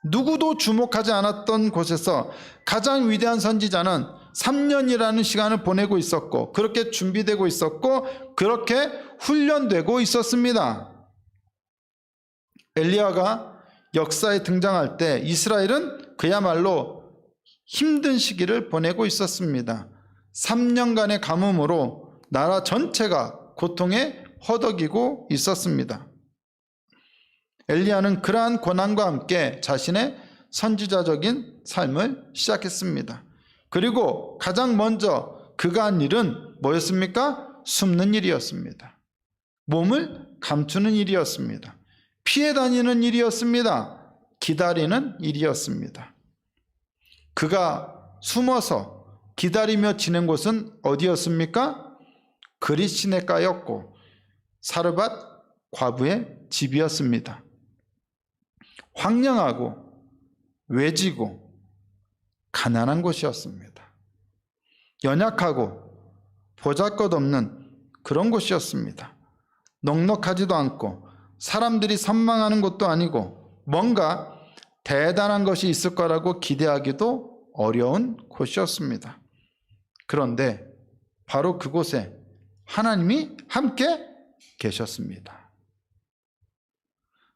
누구도 주목하지 않았던 곳에서 가장 위대한 선지자는 3년이라는 시간을 보내고 있었고, 그렇게 준비되고 있었고, 그렇게 훈련되고 있었습니다. 엘리야가 역사에 등장할 때 이스라엘은 그야말로 힘든 시기를 보내고 있었습니다. 3년간의 가뭄으로 나라 전체가 고통에 허덕이고 있었습니다. 엘리야는 그러한 고난과 함께 자신의 선지자적인 삶을 시작했습니다. 그리고 가장 먼저 그가 한 일은 뭐였습니까? 숨는 일이었습니다. 몸을 감추는 일이었습니다. 피해 다니는 일이었습니다. 기다리는 일이었습니다. 그가 숨어서 기다리며 지낸 곳은 어디였습니까? 그릿 시내가였고 사르밧 과부의 집이었습니다. 황량하고 외지고 가난한 곳이었습니다. 연약하고 보잘것없는 그런 곳이었습니다. 넉넉하지도 않고 사람들이 선망하는 곳도 아니고 뭔가 대단한 것이 있을 거라고 기대하기도 어려운 곳이었습니다. 그런데 바로 그곳에 하나님이 함께 계셨습니다.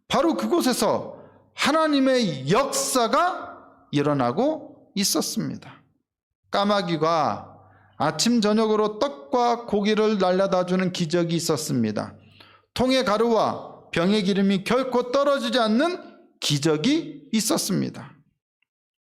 바로 그곳에서 하나님의 역사가 일어나고 있었습니다. 까마귀가 아침 저녁으로 떡과 고기를 날려다 주는 기적이 있었습니다. 통의 가루와 병의 기름이 결코 떨어지지 않는 기적이 있었습니다.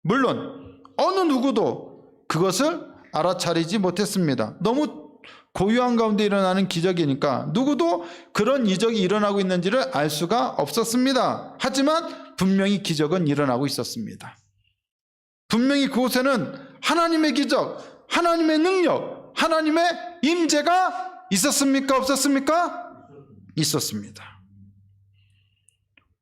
물론 어느 누구도 그것을 알아차리지 못했습니다. 너무 고요한 가운데 일어나는 기적이니까 누구도 그런 이적이 일어나고 있는지를 알 수가 없었습니다. 하지만 분명히 기적은 일어나고 있었습니다. 분명히 그곳에는 하나님의 기적, 하나님의 능력, 하나님의 임재가 있었습니까? 없었습니까? 있었습니다.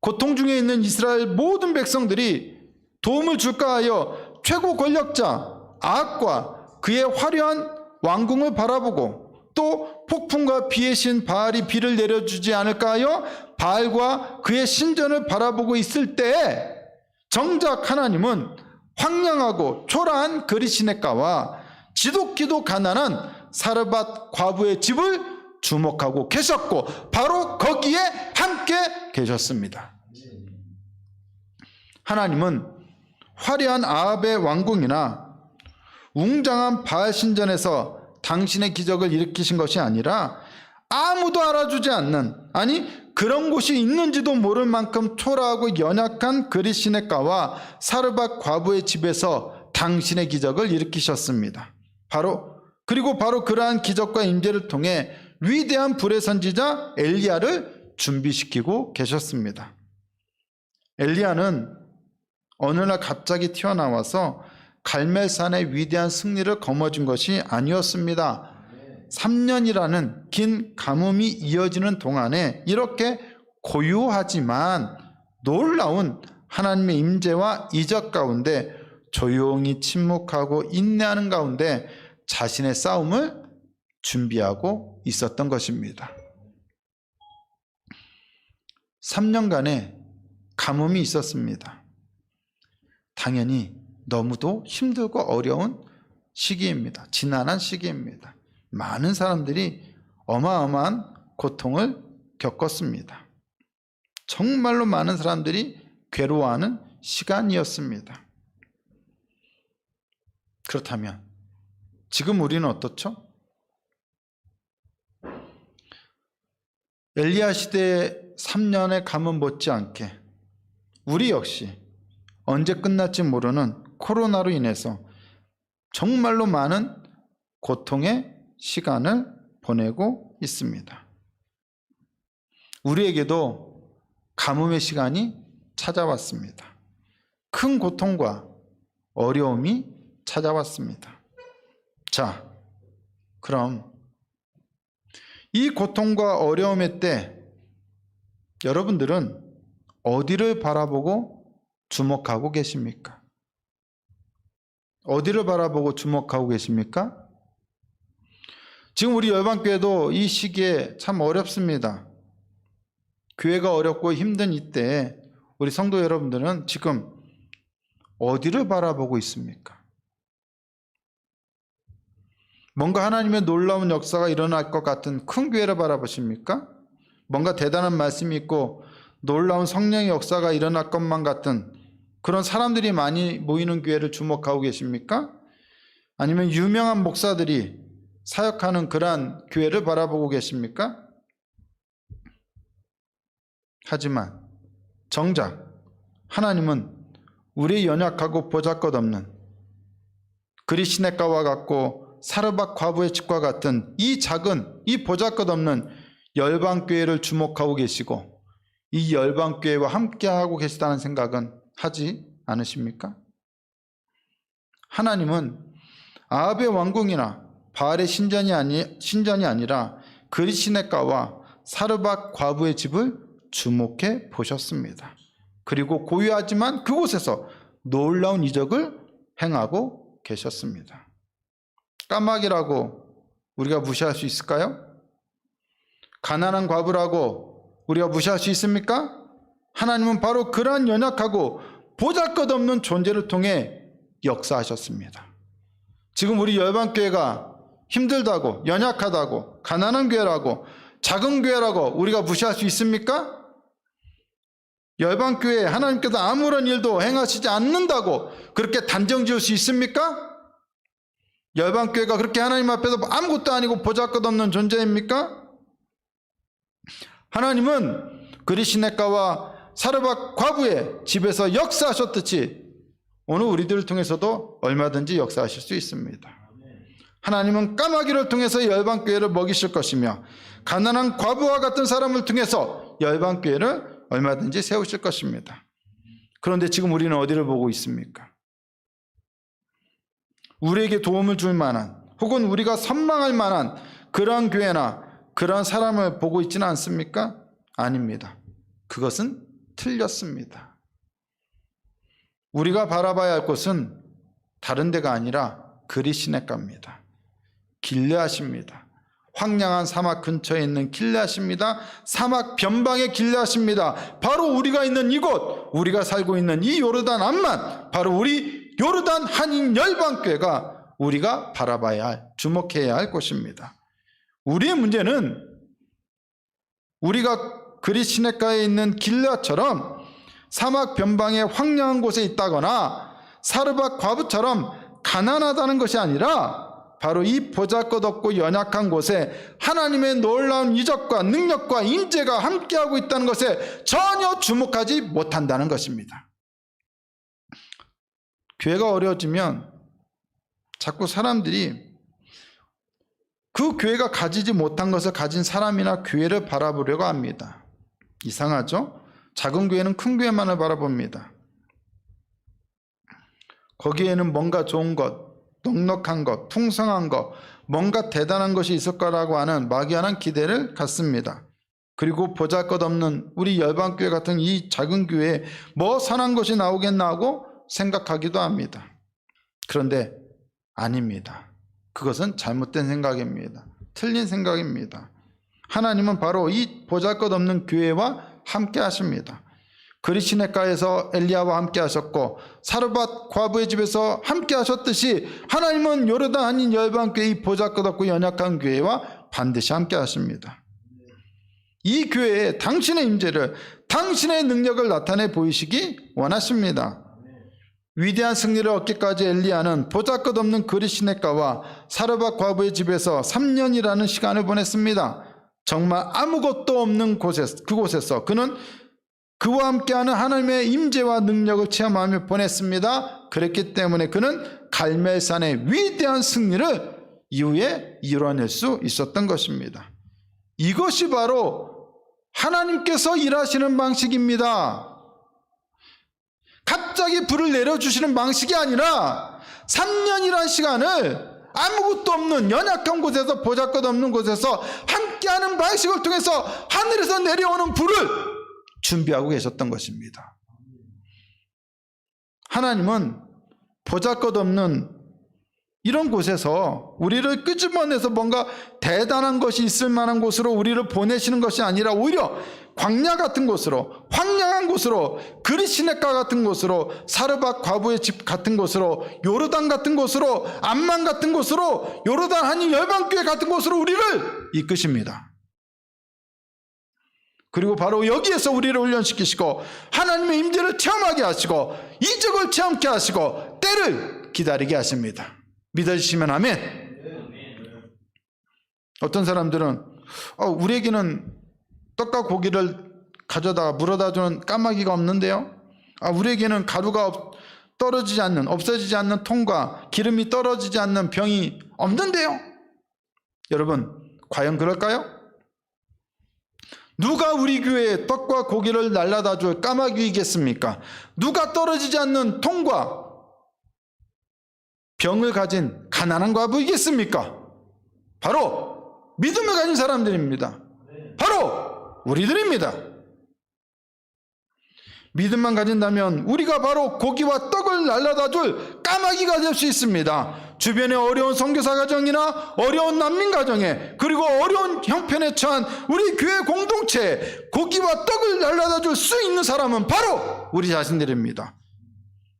고통 중에 있는 이스라엘 모든 백성들이 도움을 줄까 하여 최고 권력자 아합과 그의 화려한 왕궁을 바라보고 또 폭풍과 비의 신 바알이 비를 내려주지 않을까 하여 바알과 그의 신전을 바라보고 있을 때에 정작 하나님은 황량하고 초라한 그릿 시내가와 지독히도 가난한 사르밧 과부의 집을 주목하고 계셨고 바로 거기에 함께 계셨습니다. 하나님은 화려한 아합의 왕궁이나 웅장한 바알 신전에서 당신의 기적을 일으키신 것이 아니라 아무도 알아주지 않는, 아니 그런 곳이 있는지도 모를 만큼 초라하고 연약한 그릿 시내가와 사르밧 과부의 집에서 당신의 기적을 일으키셨습니다. 그리고 바로 그러한 기적과 임재를 통해 위대한 불의 선지자 엘리야를 준비시키고 계셨습니다. 엘리야는 어느 날 갑자기 튀어나와서 갈멜산의 위대한 승리를 거머쥔 것이 아니었습니다. 3년이라는 긴 가뭄이 이어지는 동안에 이렇게 고요하지만 놀라운 하나님의 임재와 이적 가운데 조용히 침묵하고 인내하는 가운데 자신의 싸움을 준비하고 있었던 것입니다. 3년간의 가뭄이 있었습니다. 당연히 너무도 힘들고 어려운 시기입니다. 지난한 시기입니다. 많은 사람들이 어마어마한 고통을 겪었습니다. 정말로 많은 사람들이 괴로워하는 시간이었습니다. 그렇다면 지금 우리는 어떻죠? 엘리야 시대의 3년의 가뭄 못지않게 우리 역시 언제 끝날지 모르는 코로나로 인해서 정말로 많은 고통의 시간을 보내고 있습니다. 우리에게도 가뭄의 시간이 찾아왔습니다. 큰 고통과 어려움이 찾아왔습니다. 자, 그럼 이 고통과 어려움의 때 여러분들은 어디를 바라보고 주목하고 계십니까? 어디를 바라보고 주목하고 계십니까? 지금 우리 열방교회도 이 시기에 참 어렵습니다. 교회가 어렵고 힘든 이때에 우리 성도 여러분들은 지금 어디를 바라보고 있습니까? 뭔가 하나님의 놀라운 역사가 일어날 것 같은 큰 교회를 바라보십니까? 뭔가 대단한 말씀이 있고 놀라운 성령의 역사가 일어날 것만 같은 그런 사람들이 많이 모이는 교회를 주목하고 계십니까? 아니면 유명한 목사들이 사역하는 그러한 교회를 바라보고 계십니까? 하지만 정작 하나님은 우리 연약하고 보잘것없는 그리 시냇가와 같고 사르밧 과부의 집과 같은 이 작은 이 보잘것없는 열방교회를 주목하고 계시고 이 열방교회와 함께하고 계시다는 생각은 하지 않으십니까? 하나님은 아합의 왕궁이나 바알의 신전이 아니라 그리 시냇가와 사르밧 과부의 집을 주목해 보셨습니다. 그리고 고요하지만 그곳에서 놀라운 이적을 행하고 계셨습니다. 까마귀라고 우리가 무시할 수 있을까요? 가난한 과부라고 우리가 무시할 수 있습니까? 하나님은 바로 그러한 연약하고 보잘것없는 존재를 통해 역사하셨습니다. 지금 우리 열방교회가 힘들다고, 연약하다고, 가난한 교회라고, 작은 교회라고 우리가 무시할 수 있습니까? 열방교회에 하나님께서 아무런 일도 행하시지 않는다고 그렇게 단정 지을 수 있습니까? 열방교회가 그렇게 하나님 앞에서 아무것도 아니고 보잘것없는 존재입니까? 하나님은 그리 시냇가와 사르밧 과부의 집에서 역사하셨듯이 오늘 우리들을 통해서도 얼마든지 역사하실 수 있습니다. 하나님은 까마귀를 통해서 열방교회를 먹이실 것이며 가난한 과부와 같은 사람을 통해서 열방교회를 얼마든지 세우실 것입니다. 그런데 지금 우리는 어디를 보고 있습니까? 우리에게 도움을 줄 만한 혹은 우리가 선망할 만한 그러한 교회나 그러한 사람을 보고 있지는 않습니까? 아닙니다. 그것은 틀렸습니다. 우리가 바라봐야 할 곳은 다른 데가 아니라 그리 시냇가입니다. 길르앗입니다. 황량한 사막 근처에 있는 길르앗입니다. 사막 변방의 길르앗입니다. 바로 우리가 있는 이곳, 우리가 살고 있는 이 요르단 앞만, 바로 우리 요르단 한인 열방교회가 우리가 바라봐야 할, 주목해야 할 곳입니다. 우리의 문제는 우리가 그리 시냇가에 있는 길르앗처럼 사막 변방의 황량한 곳에 있다거나 사르밧 과부처럼 가난하다는 것이 아니라 바로 이 보잘것없고 연약한 곳에 하나님의 놀라운 이적과 능력과 임재가 함께하고 있다는 것에 전혀 주목하지 못한다는 것입니다. 교회가 어려워지면 자꾸 사람들이 그 교회가 가지지 못한 것을 가진 사람이나 교회를 바라보려고 합니다. 이상하죠? 작은 교회는 큰 교회만을 바라봅니다. 거기에는 뭔가 좋은 것, 넉넉한 것, 풍성한 것, 뭔가 대단한 것이 있을 거라고 하는 막연한 기대를 갖습니다. 그리고 보잘것없는 우리 열방교회 같은 이 작은 교회에 뭐 선한 것이 나오겠나 하고 생각하기도 합니다. 그런데 아닙니다. 그것은 잘못된 생각입니다. 틀린 생각입니다. 하나님은 바로 이 보잘것없는 교회와 함께 하십니다. 그리 시냇가에서 엘리야와 함께 하셨고 사르밧 과부의 집에서 함께 하셨듯이 하나님은 요르단 한인 열방교회 이 보잘것없고 연약한 교회와 반드시 함께 하십니다. 이 교회에 당신의 임재를, 당신의 능력을 나타내 보이시기 원하십니다. 위대한 승리를 얻기까지 엘리야는 보잘것없는 그리 시냇가와 사르밧 과부의 집에서 3년이라는 시간을 보냈습니다. 정말 아무것도 없는 그곳에서 그는 그와 함께하는 하나님의 임재와 능력을 체험하며 보냈습니다. 그랬기 때문에 그는 갈멜산의 위대한 승리를 이후에 이뤄낼 수 있었던 것입니다. 이것이 바로 하나님께서 일하시는 방식입니다. 갑자기 불을 내려주시는 방식이 아니라 3년이라는 시간을 아무것도 없는 연약한 곳에서 보잘것없는 곳에서 함께하는 방식을 통해서 하늘에서 내려오는 불을 준비하고 계셨던 것입니다. 하나님은 보잘것없는 이런 곳에서 우리를 끄집어내서 뭔가 대단한 것이 있을 만한 곳으로 우리를 보내시는 것이 아니라 오히려 광야 같은 곳으로, 황량한 곳으로, 그리 시냇가 같은 곳으로, 사르밧 과부의 집 같은 곳으로, 요르단 같은 곳으로, 암만 같은 곳으로, 요르단 한인 열방교회 같은 곳으로 우리를 이끄십니다. 그리고 바로 여기에서 우리를 훈련시키시고 하나님의 임재를 체험하게 하시고 이적을 체험케 하시고 때를 기다리게 하십니다. 믿어주시면 아멘. 어떤 사람들은 우리에게는 떡과 고기를 가져다 물어다 주는 까마귀가 없는데요. 우리에게는 가루가 떨어지지 않는, 없어지지 않는 통과 기름이 떨어지지 않는 병이 없는데요. 여러분, 과연 그럴까요? 누가 우리 교회에 떡과 고기를 날라다 줄 까마귀이겠습니까? 누가 떨어지지 않는 통과 병을 가진 가난한 과부이겠습니까? 바로 믿음을 가진 사람들입니다. 바로 우리들입니다. 믿음만 가진다면 우리가 바로 고기와 떡을 날라다 줄 까마귀가 될 수 있습니다. 주변의 어려운 선교사 가정이나 어려운 난민 가정에, 그리고 어려운 형편에 처한 우리 교회 공동체에 고기와 떡을 날라다 줄 수 있는 사람은 바로 우리 자신들입니다.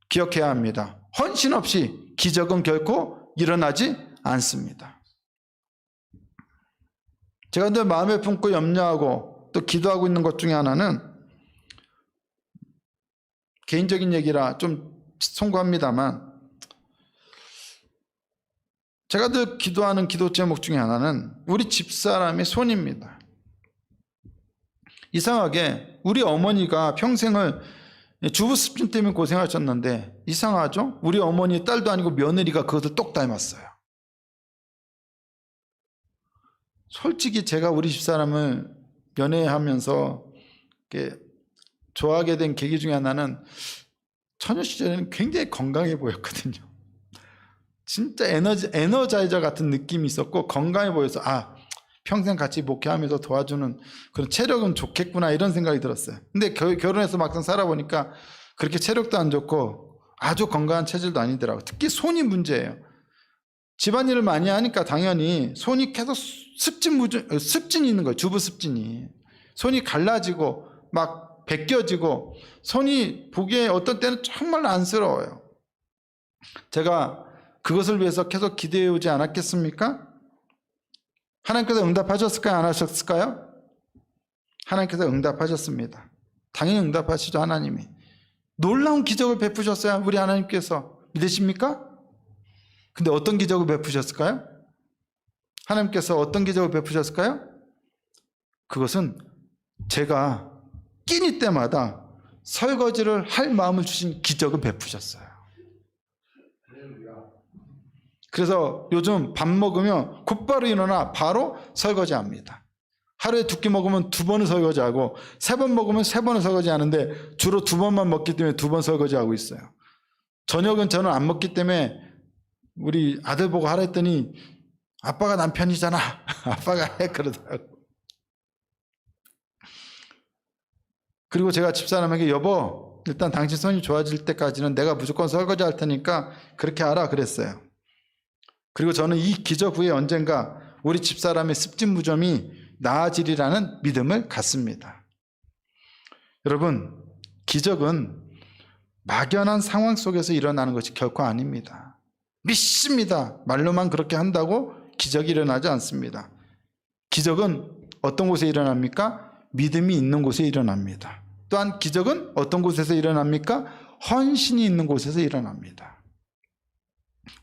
기억해야 합니다. 헌신 없이 기적은 결코 일어나지 않습니다. 제가 늘 마음에 품고 염려하고 또 기도하고 있는 것 중에 하나는, 개인적인 얘기라 좀 송구합니다만, 제가 늘 기도하는 기도 제목 중에 하나는 우리 집사람의 손입니다. 이상하게 우리 어머니가 평생을 주부 습진 때문에 고생하셨는데, 이상하죠? 우리 어머니 딸도 아니고 며느리가 그것을 똑 닮았어요. 솔직히 제가 우리 집사람을 연애하면서 이렇게 좋아하게 된 계기 중에 하나는, 처녀 시절에는 굉장히 건강해 보였거든요. 진짜 에너자이저 같은 느낌이 있었고 건강해 보여서 평생 같이 목회하면서 도와주는 그런 체력은 좋겠구나, 이런 생각이 들었어요. 근데 결혼해서 막상 살아보니까 그렇게 체력도 안 좋고 아주 건강한 체질도 아니더라고요. 특히 손이 문제예요. 집안일을 많이 하니까 당연히 손이 계속 습진이 있는 거예요. 주부 습진이. 손이 갈라지고 막 벗겨지고, 손이 보기에 어떤 때는 정말 안쓰러워요. 제가 그것을 위해서 계속 기도해 오지 않았겠습니까? 하나님께서 응답하셨을까요? 안 하셨을까요? 하나님께서 응답하셨습니다. 당연히 응답하시죠. 하나님이 놀라운 기적을 베푸셨어요. 우리 하나님께서. 믿으십니까? 근데 어떤 기적을 베푸셨을까요? 하나님께서 어떤 기적을 베푸셨을까요? 그것은 제가 끼니 때마다 설거지를 할 마음을 주신 기적을 베푸셨어요. 그래서 요즘 밥 먹으면 곧바로 일어나 바로 설거지합니다. 하루에 2끼 먹으면 2번을 설거지하고, 3번 먹으면 3번을 설거지하는데 주로 2번만 먹기 때문에 2번 설거지하고 있어요. 저녁은 저는 안 먹기 때문에 우리 아들 보고 하라 했더니 아빠가 남편이잖아. 아빠가 해 그러더라고. 그리고 제가 집사람에게, 여보, 일단 당신 손이 좋아질 때까지는 내가 무조건 설거지 할 테니까 그렇게 하라 그랬어요. 그리고 저는 이 기적 후에 언젠가 우리 집사람의 습진무좀이 나아지리라는 믿음을 갖습니다. 여러분, 기적은 막연한 상황 속에서 일어나는 것이 결코 아닙니다. 믿습니다. 말로만 그렇게 한다고 기적이 일어나지 않습니다. 기적은 어떤 곳에 일어납니까? 믿음이 있는 곳에 일어납니다. 또한 기적은 어떤 곳에서 일어납니까? 헌신이 있는 곳에서 일어납니다.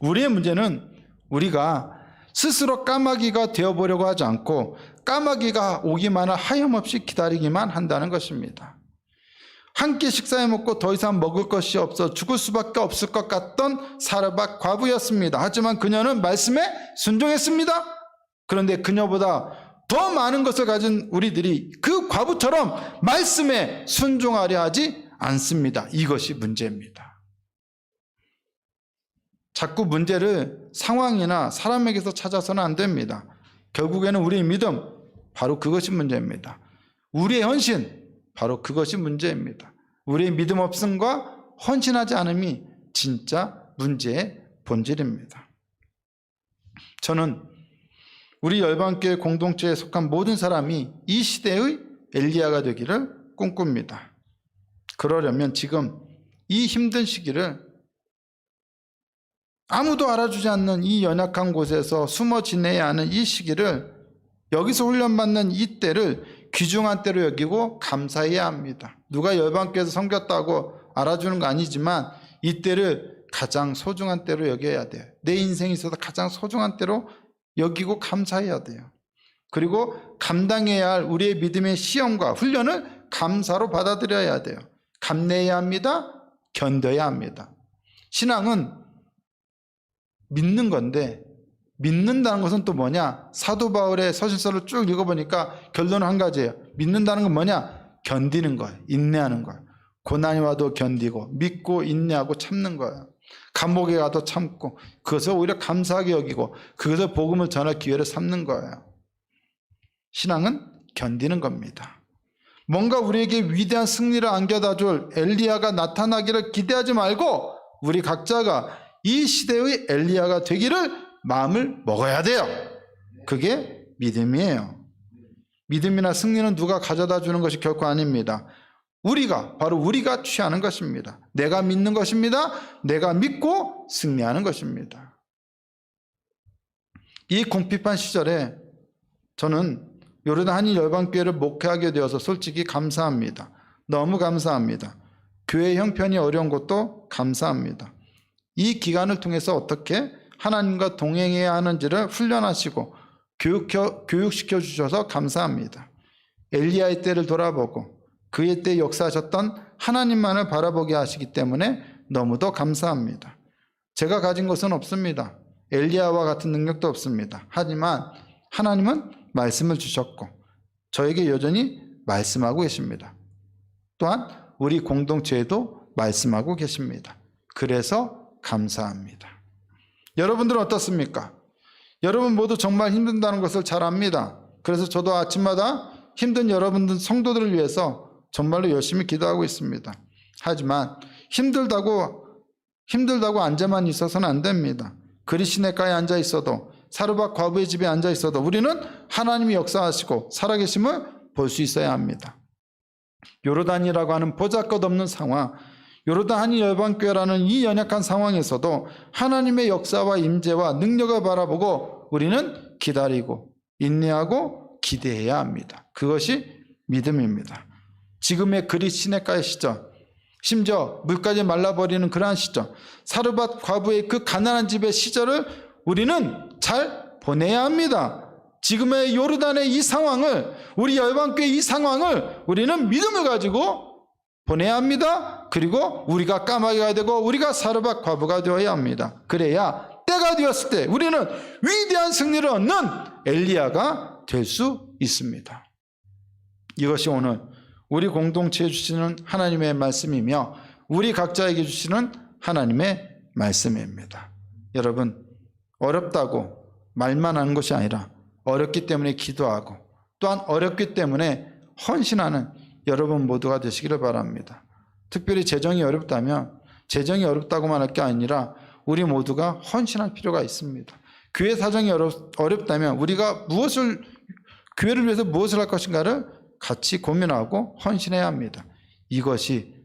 우리의 문제는 우리가 스스로 까마귀가 되어보려고 하지 않고 까마귀가 오기만을 하염없이 기다리기만 한다는 것입니다. 한 끼 식사해 먹고 더 이상 먹을 것이 없어 죽을 수밖에 없을 것 같던 사르밧 과부였습니다. 하지만 그녀는 말씀에 순종했습니다. 그런데 그녀보다 더 많은 것을 가진 우리들이 그 과부처럼 말씀에 순종하려 하지 않습니다. 이것이 문제입니다. 자꾸 문제를 상황이나 사람에게서 찾아서는 안 됩니다. 결국에는 우리의 믿음, 바로 그것이 문제입니다. 우리의 헌신, 바로 그것이 문제입니다. 우리의 믿음 없음과 헌신하지 않음이 진짜 문제의 본질입니다. 저는 우리 열방교회 공동체에 속한 모든 사람이 이 시대의 엘리야가 되기를 꿈꿉니다. 그러려면 지금 이 힘든 시기를, 아무도 알아주지 않는 이 연약한 곳에서 숨어 지내야 하는 이 시기를, 여기서 훈련받는 이 때를 귀중한 때로 여기고 감사해야 합니다. 누가 열방교회에서 섬겼다고 알아주는 거 아니지만 이 때를 가장 소중한 때로 여겨야 돼요. 내 인생에 있어서 가장 소중한 때로 여기고 감사해야 돼요. 그리고 감당해야 할 우리의 믿음의 시험과 훈련을 감사로 받아들여야 돼요. 감내해야 합니다. 견뎌야 합니다. 신앙은 믿는 건데, 믿는다는 것은 또 뭐냐? 사도 바울의 서신서를 쭉 읽어보니까 결론은 한 가지예요. 믿는다는 건 뭐냐? 견디는 거예요. 인내하는 거예요. 고난이 와도 견디고, 믿고 인내하고 참는 거예요. 감옥에 가도 참고, 그것을 오히려 감사하게 여기고, 그것을 복음을 전할 기회를 삼는 거예요. 신앙은 견디는 겁니다. 뭔가 우리에게 위대한 승리를 안겨다 줄 엘리야가 나타나기를 기대하지 말고, 우리 각자가 이 시대의 엘리야가 되기를 마음을 먹어야 돼요. 그게 믿음이에요. 믿음이나 승리는 누가 가져다 주는 것이 결코 아닙니다. 바로 우리가 취하는 것입니다. 내가 믿는 것입니다. 내가 믿고 승리하는 것입니다. 이 궁핍한 시절에 저는 요르단 한인 열방교회를 목회하게 되어서 솔직히 감사합니다. 너무 감사합니다. 교회 형편이 어려운 것도 감사합니다. 이 기간을 통해서 어떻게 하나님과 동행해야 하는지를 훈련하시고 교육시켜 주셔서 감사합니다. 엘리야의 때를 돌아보고 그의 때 역사하셨던 하나님만을 바라보게 하시기 때문에 너무도 감사합니다. 제가 가진 것은 없습니다. 엘리야와 같은 능력도 없습니다. 하지만 하나님은 말씀을 주셨고 저에게 여전히 말씀하고 계십니다. 또한 우리 공동체에도 말씀하고 계십니다. 그래서 감사합니다. 여러분들은 어떻습니까? 여러분 모두 정말 힘든다는 것을 잘 압니다. 그래서 저도 아침마다 힘든 여러분들 성도들을 위해서 정말로 열심히 기도하고 있습니다. 하지만 힘들다고 앉아만 있어서는 안 됩니다. 그리 시내가에 앉아 있어도 사르밧 과부의 집에 앉아 있어도 우리는 하나님이 역사하시고 살아계심을 볼 수 있어야 합니다. 요르단이라고 하는 보잘것없는 상황, 요르단 한인 열방교회라는 이 연약한 상황에서도 하나님의 역사와 임재와 능력을 바라보고 우리는 기다리고 인내하고 기대해야 합니다. 그것이 믿음입니다. 지금의 그리 시내가의 시절, 심지어 물까지 말라버리는 그러한 시절, 사르밧 과부의 그 가난한 집의 시절을 우리는 잘 보내야 합니다. 지금의 요르단의 이 상황을, 우리 열방교회 이 상황을 우리는 믿음을 가지고 보내야 합니다. 그리고 우리가 까마귀가 되고 우리가 사르밧 과부가 되어야 합니다. 그래야 때가 되었을 때 우리는 위대한 승리를 얻는 엘리야가 될 수 있습니다. 이것이 오늘 우리 공동체에 주시는 하나님의 말씀이며 우리 각자에게 주시는 하나님의 말씀입니다. 여러분, 어렵다고 말만 하는 것이 아니라 어렵기 때문에 기도하고 또한 어렵기 때문에 헌신하는 여러분 모두가 되시기를 바랍니다. 특별히 재정이 어렵다면 재정이 어렵다고만 할 게 아니라 우리 모두가 헌신할 필요가 있습니다. 교회 사정이 어렵다면 우리가 교회를 위해서 무엇을 할 것인가를 같이 고민하고 헌신해야 합니다. 이것이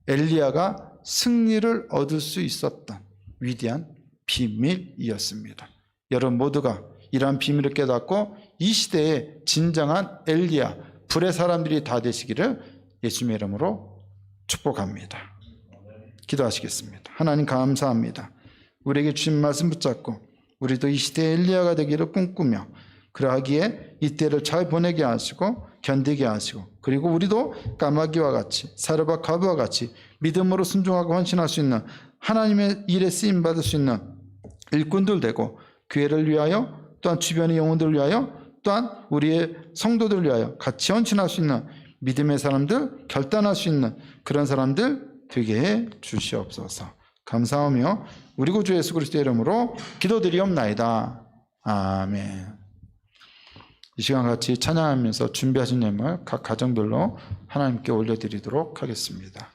엘리야가 승리를 얻을 수 있었던 위대한 비밀이었습니다. 여러분 모두가 이러한 비밀을 깨닫고 이 시대에 진정한 엘리야, 불의 사람들이 다 되시기를 예수님의 이름으로 축복합니다. 기도하시겠습니다. 하나님 감사합니다. 우리에게 주신 말씀 붙잡고 우리도 이 시대의 엘리야가 되기를 꿈꾸며 그러하기에 이 때를 잘 보내게 하시고 견디게 하시고 그리고 우리도 까마귀와 같이 사르밧 과부와 같이 믿음으로 순종하고 헌신할 수 있는 하나님의 일에 쓰임받을 수 있는 일꾼들 되고 교회를 위하여 또한 주변의 영혼들을 위하여 또한 우리의 성도들을 위하여 같이 헌신할 수 있는 믿음의 사람들, 결단할 수 있는 그런 사람들 되게 해 주시옵소서. 감사하며 우리 구주 예수 그리스도의 이름으로 기도드리옵나이다. 아멘. 이 시간 같이 찬양하면서 준비하신 예물 각 가정별로 하나님께 올려드리도록 하겠습니다.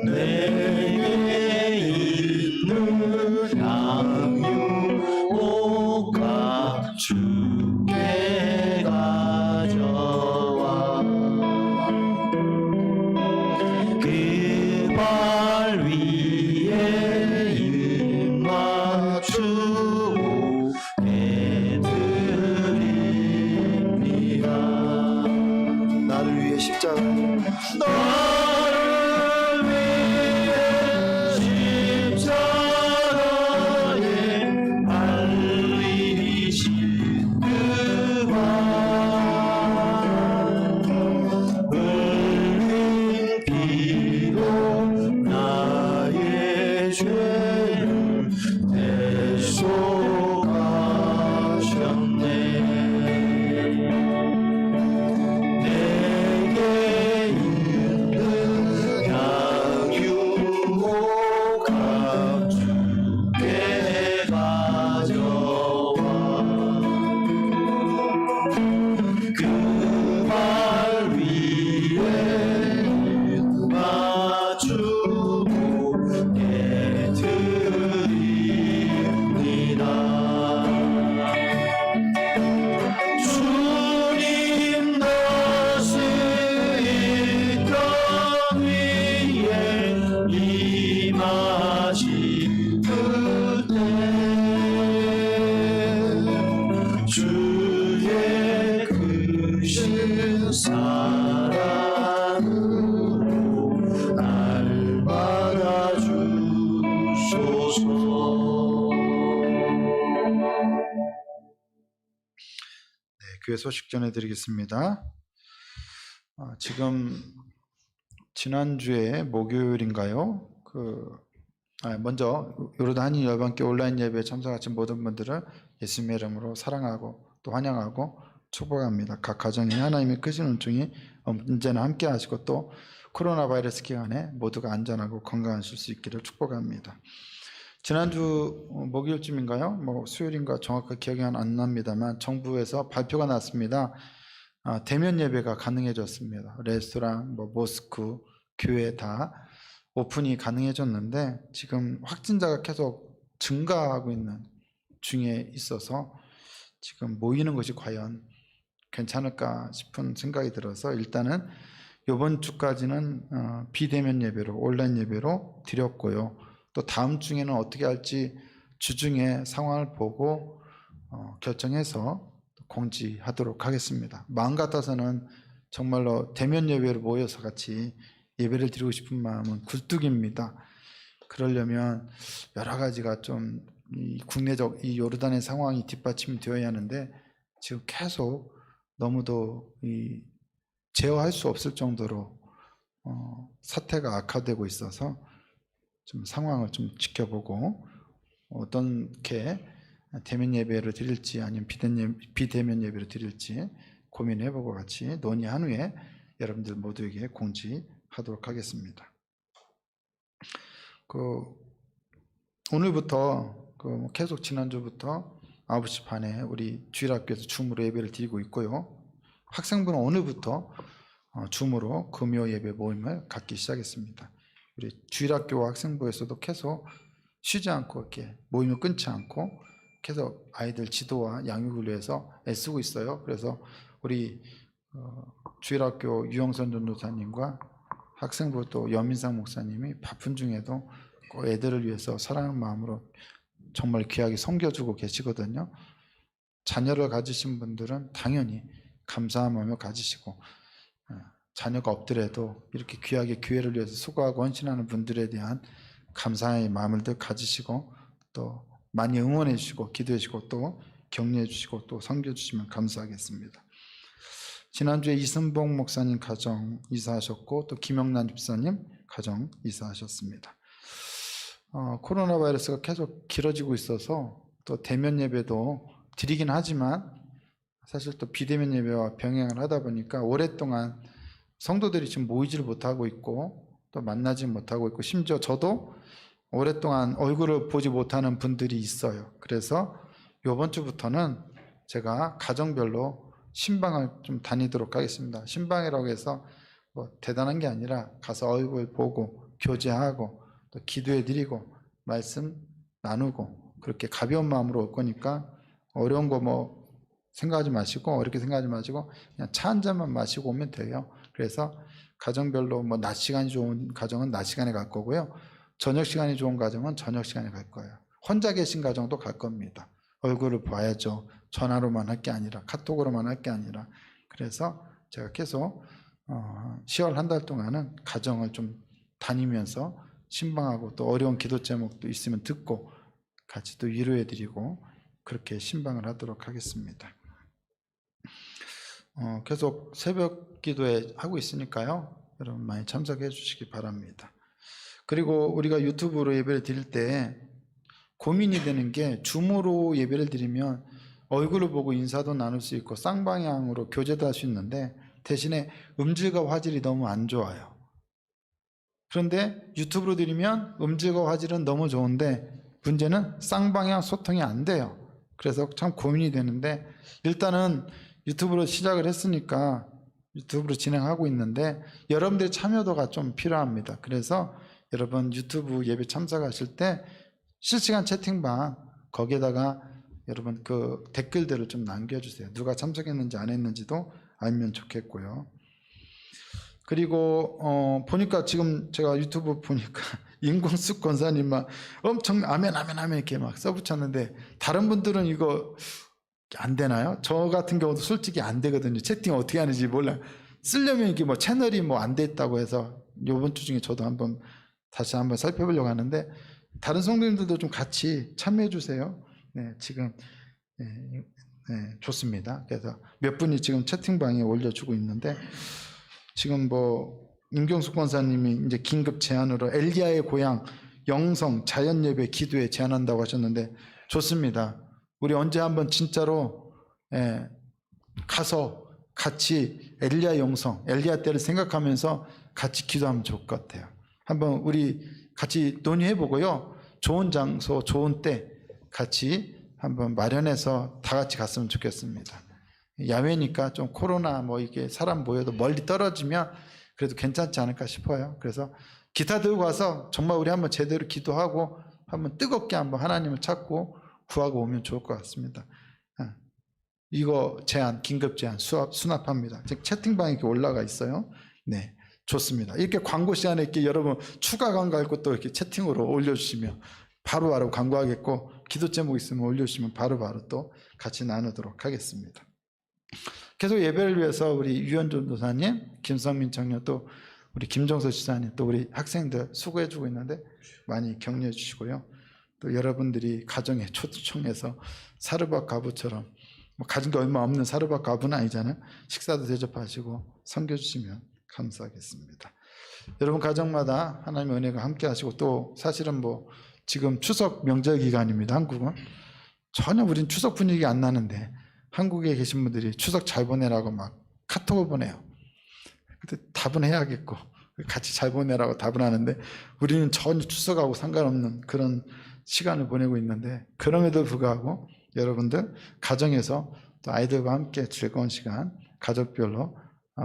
내게 있는 양육 주께 드립니다. 나를 위해 십자가 나를 위해 십자가에 달리신 그만 흘린 피로 나의 죄를 대속하셨네. 내게 있는 양육목 주께 가져와 그 발 위에 맞추고 깨드립니다. 주님 다시 이 땅 위에 임하신 그때 주의 크신 사랑으로 날 받아주소서. 교회 소식 전해드리겠습니다. 지금 지난주에 목요일인가요? 먼저 요르단이 열방교 온라인 예배에 참석하신 모든 분들을 예수님의 이름으로 사랑하고 또 환영하고 축복합니다. 각 가정에 하나님의 크신 은총이 언제나 함께 하시고 또 코로나 바이러스 기간에 모두가 안전하고 건강하실 수 있기를 축복합니다. 지난주 목요일쯤인가요? 수요일인가 정확하게 기억이 안 납니다만 정부에서 발표가 났습니다. 대면 예배가 가능해졌습니다. 레스토랑, 모스크, 교회 다 오픈이 가능해졌는데 지금 확진자가 계속 증가하고 있는 중에 있어서 지금 모이는 것이 과연 괜찮을까 싶은 생각이 들어서 일단은 이번 주까지는 비대면 예배로 온라인 예배로 드렸고요. 또 다음 주에는 어떻게 할지 주중에 상황을 보고 결정해서 공지하도록 하겠습니다. 마음 같아서는 정말로 대면 예배로 모여서 같이 예배를 드리고 싶은 마음은 굴뚝입니다. 그러려면 여러 가지가 좀 이 국내적 이 요르단의 상황이 뒷받침이 되어야 하는데 지금 계속 너무도 제어할 수 없을 정도로 사태가 악화되고 있어서 좀 상황을 좀 지켜보고 어떻게 대면 예배를 드릴지 아니면 비대면 예배를 드릴지 고민해보고 같이 논의한 후에 여러분들 모두에게 공지하도록 하겠습니다. 오늘부터 계속 지난주부터 9시 반에 우리 주일학교에서 줌으로 예배를 드리고 있고요. 학생부는 오늘부터 줌으로 금요 예배 모임을 갖기 시작했습니다. 우리 주일학교와 학생부에서도 계속 쉬지 않고 이렇게 모임을 끊지 않고 계속 아이들 지도와 양육을 위해서 애쓰고 있어요. 그래서 우리 주일학교 유영선 전도사님과 학생부 또 여민상 목사님이 바쁜 중에도 꼭 애들을 위해서 사랑하는 마음으로 정말 귀하게 섬겨주고 계시거든요. 자녀를 가지신 분들은 당연히 감사한 마음을 가지시고 자녀가 없더라도 이렇게 귀하게 교회를 위해서 수고하고 헌신하는 분들에 대한 감사의 마음을 늘 가지시고 또 많이 응원해 주시고 기도해 주시고 또 격려해 주시고 또 섬겨 주시면 감사하겠습니다. 지난주에 이승복 목사님 가정 이사하셨고 또 김영란 집사님 가정 이사하셨습니다. 코로나 바이러스가 계속 길어지고 있어서 또 대면 예배도 드리긴 하지만 사실 또 비대면 예배와 병행을 하다 보니까 오랫동안 성도들이 지금 모이지를 못하고 있고 또 만나지 못하고 있고 심지어 저도 오랫동안 얼굴을 보지 못하는 분들이 있어요. 그래서 이번 주부터는 제가 가정별로 신방을 좀 다니도록 하겠습니다. 신방이라고 해서 뭐 대단한 게 아니라 가서 얼굴 보고 교제하고 또 기도해드리고 말씀 나누고 그렇게 가벼운 마음으로 올 거니까 어려운 거 뭐 생각하지 마시고 어렵게 생각하지 마시고 그냥 차 한 잔만 마시고 오면 돼요. 그래서 가정별로 뭐 낮 시간이 좋은 가정은 낮 시간에 갈 거고요. 저녁 시간이 좋은 가정은 저녁 시간에 갈 거예요. 혼자 계신 가정도 갈 겁니다. 얼굴을 봐야죠. 전화로만 할 게 아니라 카톡으로만 할 게 아니라. 그래서 제가 계속 10월 한 달 동안은 가정을 좀 다니면서 신방하고 또 어려운 기도 제목도 있으면 듣고 같이 또 위로해드리고 그렇게 신방을 하도록 하겠습니다. 계속 새벽 기도회 하고 있으니까요. 여러분 많이 참석해 주시기 바랍니다. 그리고 우리가 유튜브로 예배를 드릴 때 고민이 되는 게 줌으로 예배를 드리면 얼굴을 보고 인사도 나눌 수 있고 쌍방향으로 교제도 할 수 있는데 대신에 음질과 화질이 너무 안 좋아요. 그런데 유튜브로 드리면 음질과 화질은 너무 좋은데 문제는 쌍방향 소통이 안 돼요. 그래서 참 고민이 되는데 일단은 유튜브로 시작을 했으니까 유튜브로 진행하고 있는데 여러분들의 참여도가 좀 필요합니다. 그래서 여러분 유튜브 예배 참석하실 때 실시간 채팅방 거기에다가 여러분 그 댓글들을 좀 남겨주세요. 누가 참석했는지 안 했는지도 알면 좋겠고요. 그리고 보니까 지금 제가 유튜브 보니까 임광숙 권사님 막 엄청 아멘 아멘 아멘 이렇게 막 써붙였는데 다른 분들은 이거 안 되나요? 저 같은 경우도 솔직히 안 되거든요. 채팅 어떻게 하는지 몰라요. 쓰려면 이게 뭐 채널이 뭐 안 돼 있다고 해서 이번 주 중에 저도 다시 한번 살펴보려고 하는데 다른 성도님들도 좀 같이 참여해 주세요. 네, 지금 좋습니다. 그래서 몇 분이 지금 채팅방에 올려주고 있는데 지금 뭐 임경숙 권사님이 이제 긴급 제안으로 엘리야의 고향 영성 자연예배 기도에 제안한다고 하셨는데 좋습니다. 우리 언제 한번 진짜로 가서 같이 엘리야 영성, 엘리야 때를 생각하면서 같이 기도하면 좋을 것 같아요. 한번 우리 같이 논의해보고요. 좋은 장소, 좋은 때 같이 한번 마련해서 다 같이 갔으면 좋겠습니다. 야외니까 좀 코로나 뭐 이게 사람 모여도 멀리 떨어지면 그래도 괜찮지 않을까 싶어요. 그래서 기타 들고 가서 정말 우리 한번 제대로 기도하고 한번 뜨겁게 한번 하나님을 찾고 구하고 오면 좋을 것 같습니다. 이거 제안, 긴급 제안 수납합니다. 즉 채팅방에 이렇게 올라가 있어요. 네, 좋습니다. 이렇게 광고 시간에 이렇게 여러분 추가 광고할 것도 이렇게 채팅으로 올려주시면 바로바로 광고하겠고 기도 제목 있으면 올려주시면 바로바로 또 같이 나누도록 하겠습니다. 계속 예배를 위해서 우리 유현준 도사님, 김성민 청년 또 우리 김정서 지사님 또 우리 학생들 수고해주고 있는데 많이 격려해 주시고요. 또 여러분들이 가정에 초청해서 사르밧 가부처럼 뭐 가진 게 얼마 없는 사르밧 가부는 아니잖아요. 식사도 대접하시고 섬겨주시면 감사하겠습니다. 여러분 가정마다 하나님의 은혜가 함께 하시고 또 사실은 뭐 지금 추석 명절 기간입니다. 한국은 전혀 우린 추석 분위기 안 나는데 한국에 계신 분들이 추석 잘 보내라고 막 카톡을 보내요. 근데 답은 해야겠고 같이 잘 보내라고 답을 하는데 우리는 전혀 추석하고 상관없는 그런 시간을 보내고 있는데 그럼에도 불구하고 여러분들 가정에서 또 아이들과 함께 즐거운 시간 가족별로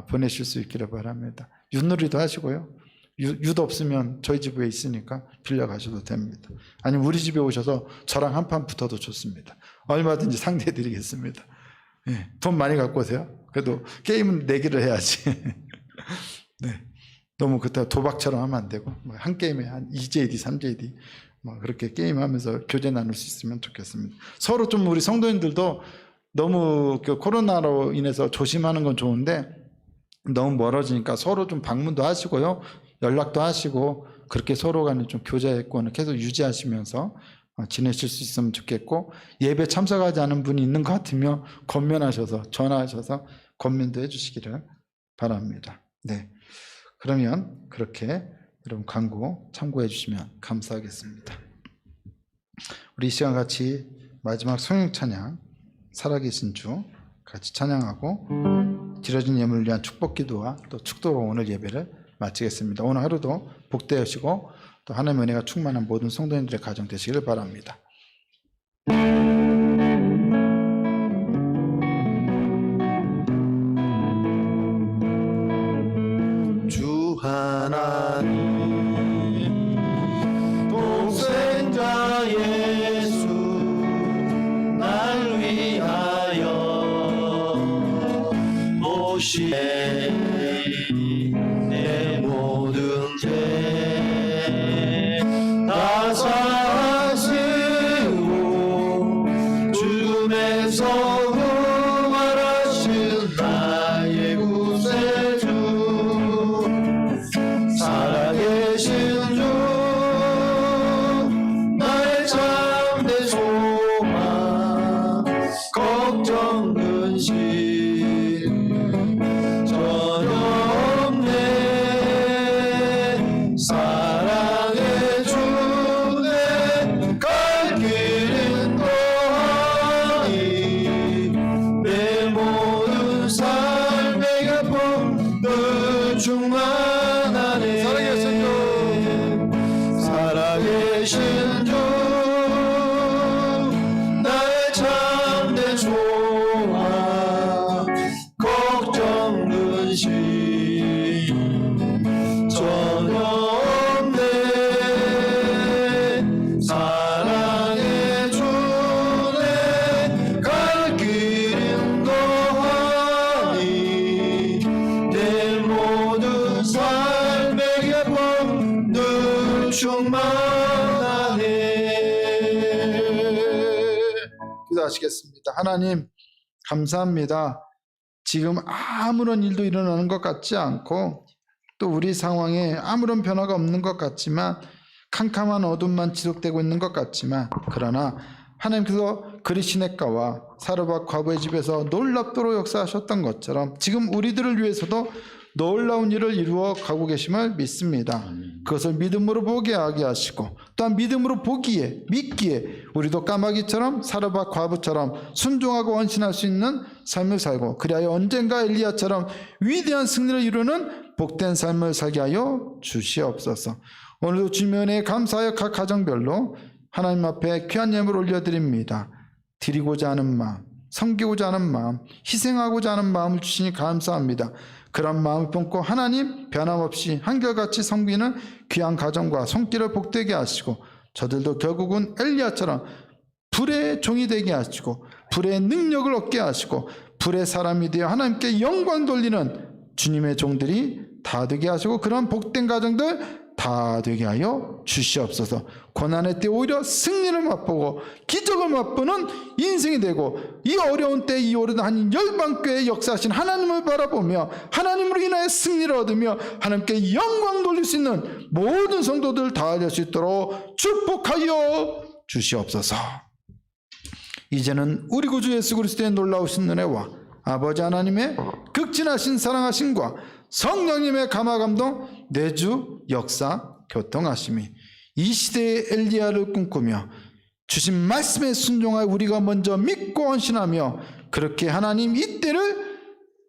보내실 수 있기를 바랍니다. 윷놀이도 하시고요. 윷 없으면 저희 집에 있으니까 빌려 가셔도 됩니다. 아니면 우리 집에 오셔서 저랑 한판 붙어도 좋습니다. 얼마든지 상대해 드리겠습니다. 네, 돈 많이 갖고 오세요. 그래도 게임은 내기를 해야지. 네, 너무 그때 도박처럼 하면 안 되고 한 게임에 한 2JD, 3JD 뭐 그렇게 게임하면서 교제 나눌 수 있으면 좋겠습니다. 서로 좀 우리 성도님들도 너무 그 코로나로 인해서 조심하는 건 좋은데 너무 멀어지니까 서로 좀 방문도 하시고요. 연락도 하시고 그렇게 서로 간에 좀 교제권을 계속 유지하시면서 지내실 수 있으면 좋겠고 예배 참석하지 않은 분이 있는 것 같으면 권면하셔서 전화하셔서 권면도 해주시기를 바랍니다. 네, 그러면 그렇게 여러분 광고 참고해 주시면 감사하겠습니다. 우리 이 시간 같이 마지막 성령 찬양 살아계신 주 같이 찬양하고 드려진 예물을 위한 축복 기도와 또 축도로 오늘 예배를 마치겠습니다. 오늘 하루도 복되시고 또 하나님의 은혜가 충만한 모든 성도님들의 가정 되시기를 바랍니다. 주 하나님 독생자 예수 날 위하여 오시네 내 모든 죄 다 사하신 위에서 부활하신 나의 구세주 살아계신 주 나의 참된 소망 걱정 근심 전혀 없네 사랑해 주네 갈 길은 더하니 내 모든 삶의 가품 늘 충만하네 살아계신 주 나의 참된 소망 걱정 근심 전혀 없네 사랑해 주네 갈 길은 더하니 내 모든 삶의 가품 늘 충만하네. 기도하시겠습니다. 하나님 감사합니다. 지금 아무런 일도 일어나는 것 같지 않고 또 우리 상황에 아무런 변화가 없는 것 같지만 캄캄한 어둠만 지속되고 있는 것 같지만 그러나 하나님께서 그리시네가와 사르밧 과부의 집에서 놀랍도록 역사하셨던 것처럼 지금 우리들을 위해서도 놀라운 일을 이루어 가고 계심을 믿습니다. 그것을 믿음으로 보게 하게 하시고 또한 믿음으로 보기에 믿기에 우리도 까마귀처럼 사르밧 과부처럼 순종하고 헌신할 수 있는 삶을 살고 그리하여 언젠가 엘리야처럼 위대한 승리를 이루는 복된 삶을 살게 하여 주시옵소서. 오늘도 주님의 은혜에 감사하여 각 가정별로 하나님 앞에 귀한 예물을 올려드립니다. 드리고자 하는 마음, 섬기고자 하는 마음, 희생하고자 하는 마음을 주시니 감사합니다. 그런 마음을 품고 하나님 변함없이 한결같이 섬기는 귀한 가정과 손길을 복되게 하시고 저들도 결국은 엘리야처럼 불의 종이 되게 하시고 불의 능력을 얻게 하시고 불의 사람이 되어 하나님께 영광 돌리는 주님의 종들이 다 되게 하시고 그런 복된 가정들 다 되게 하여 주시옵소서. 고난의 때 오히려 승리를 맛보고 기적을 맛보는 인생이 되고 이 어려운 때 이 오랜 한 열방교회의 역사하신 하나님을 바라보며 하나님으로 인하여 승리를 얻으며 하나님께 영광 돌릴 수 있는 모든 성도들 다 될 수 있도록 축복하여 주시옵소서. 이제는 우리 구주 예수 그리스도의 놀라우신 은혜와 아버지 하나님의 극진하신 사랑하심과 성령님의 감화감동 내주 역사 교통하심이 이 시대의 엘리야를 꿈꾸며 주신 말씀에 순종하여 우리가 먼저 믿고 헌신하며 그렇게 하나님 이 때를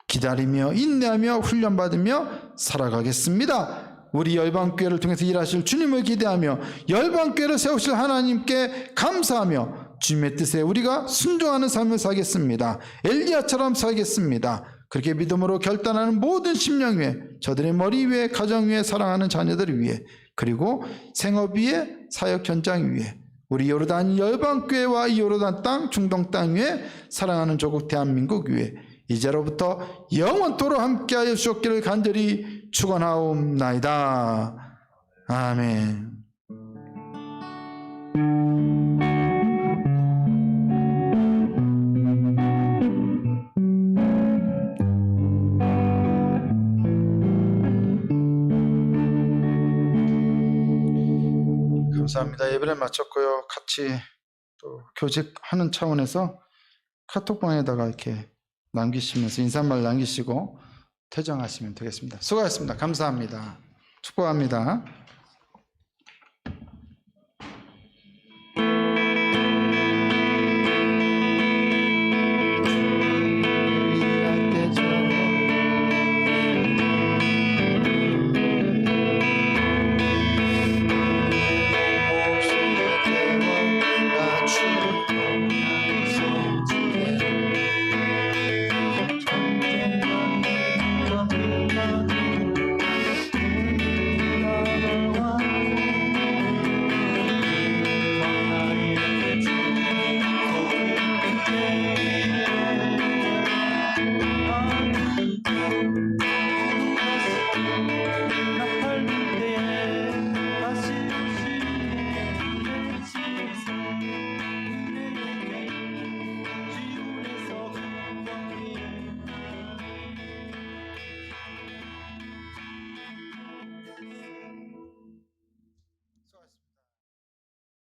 기다리며 인내하며 훈련받으며 살아가겠습니다. 우리 열방교회를 통해서 일하실 주님을 기대하며 열방교회를 세우실 하나님께 감사하며 주님의 뜻에 우리가 순종하는 삶을 살겠습니다. 엘리야처럼 살겠습니다. 그렇게 믿음으로 결단하는 모든 심령 위에 저들의 머리 위에 가정 위에 사랑하는 자녀들 위에 그리고 생업 위에 사역 현장 위에 우리 요르단 열방교회와 이 요르단 땅 중동 땅 위에 사랑하는 조국 대한민국 위에 이제로부터 영원토록 함께하여 주옵기를 간절히 축원하옵나이다. 아멘. 감사합니다. 예배를 마쳤고요. 같이 또 교직하는 차원에서 카톡방에다가 이렇게 남기시면서 인사말 남기시고 퇴장하시면 되겠습니다. 수고하셨습니다. 감사합니다. 축복합니다.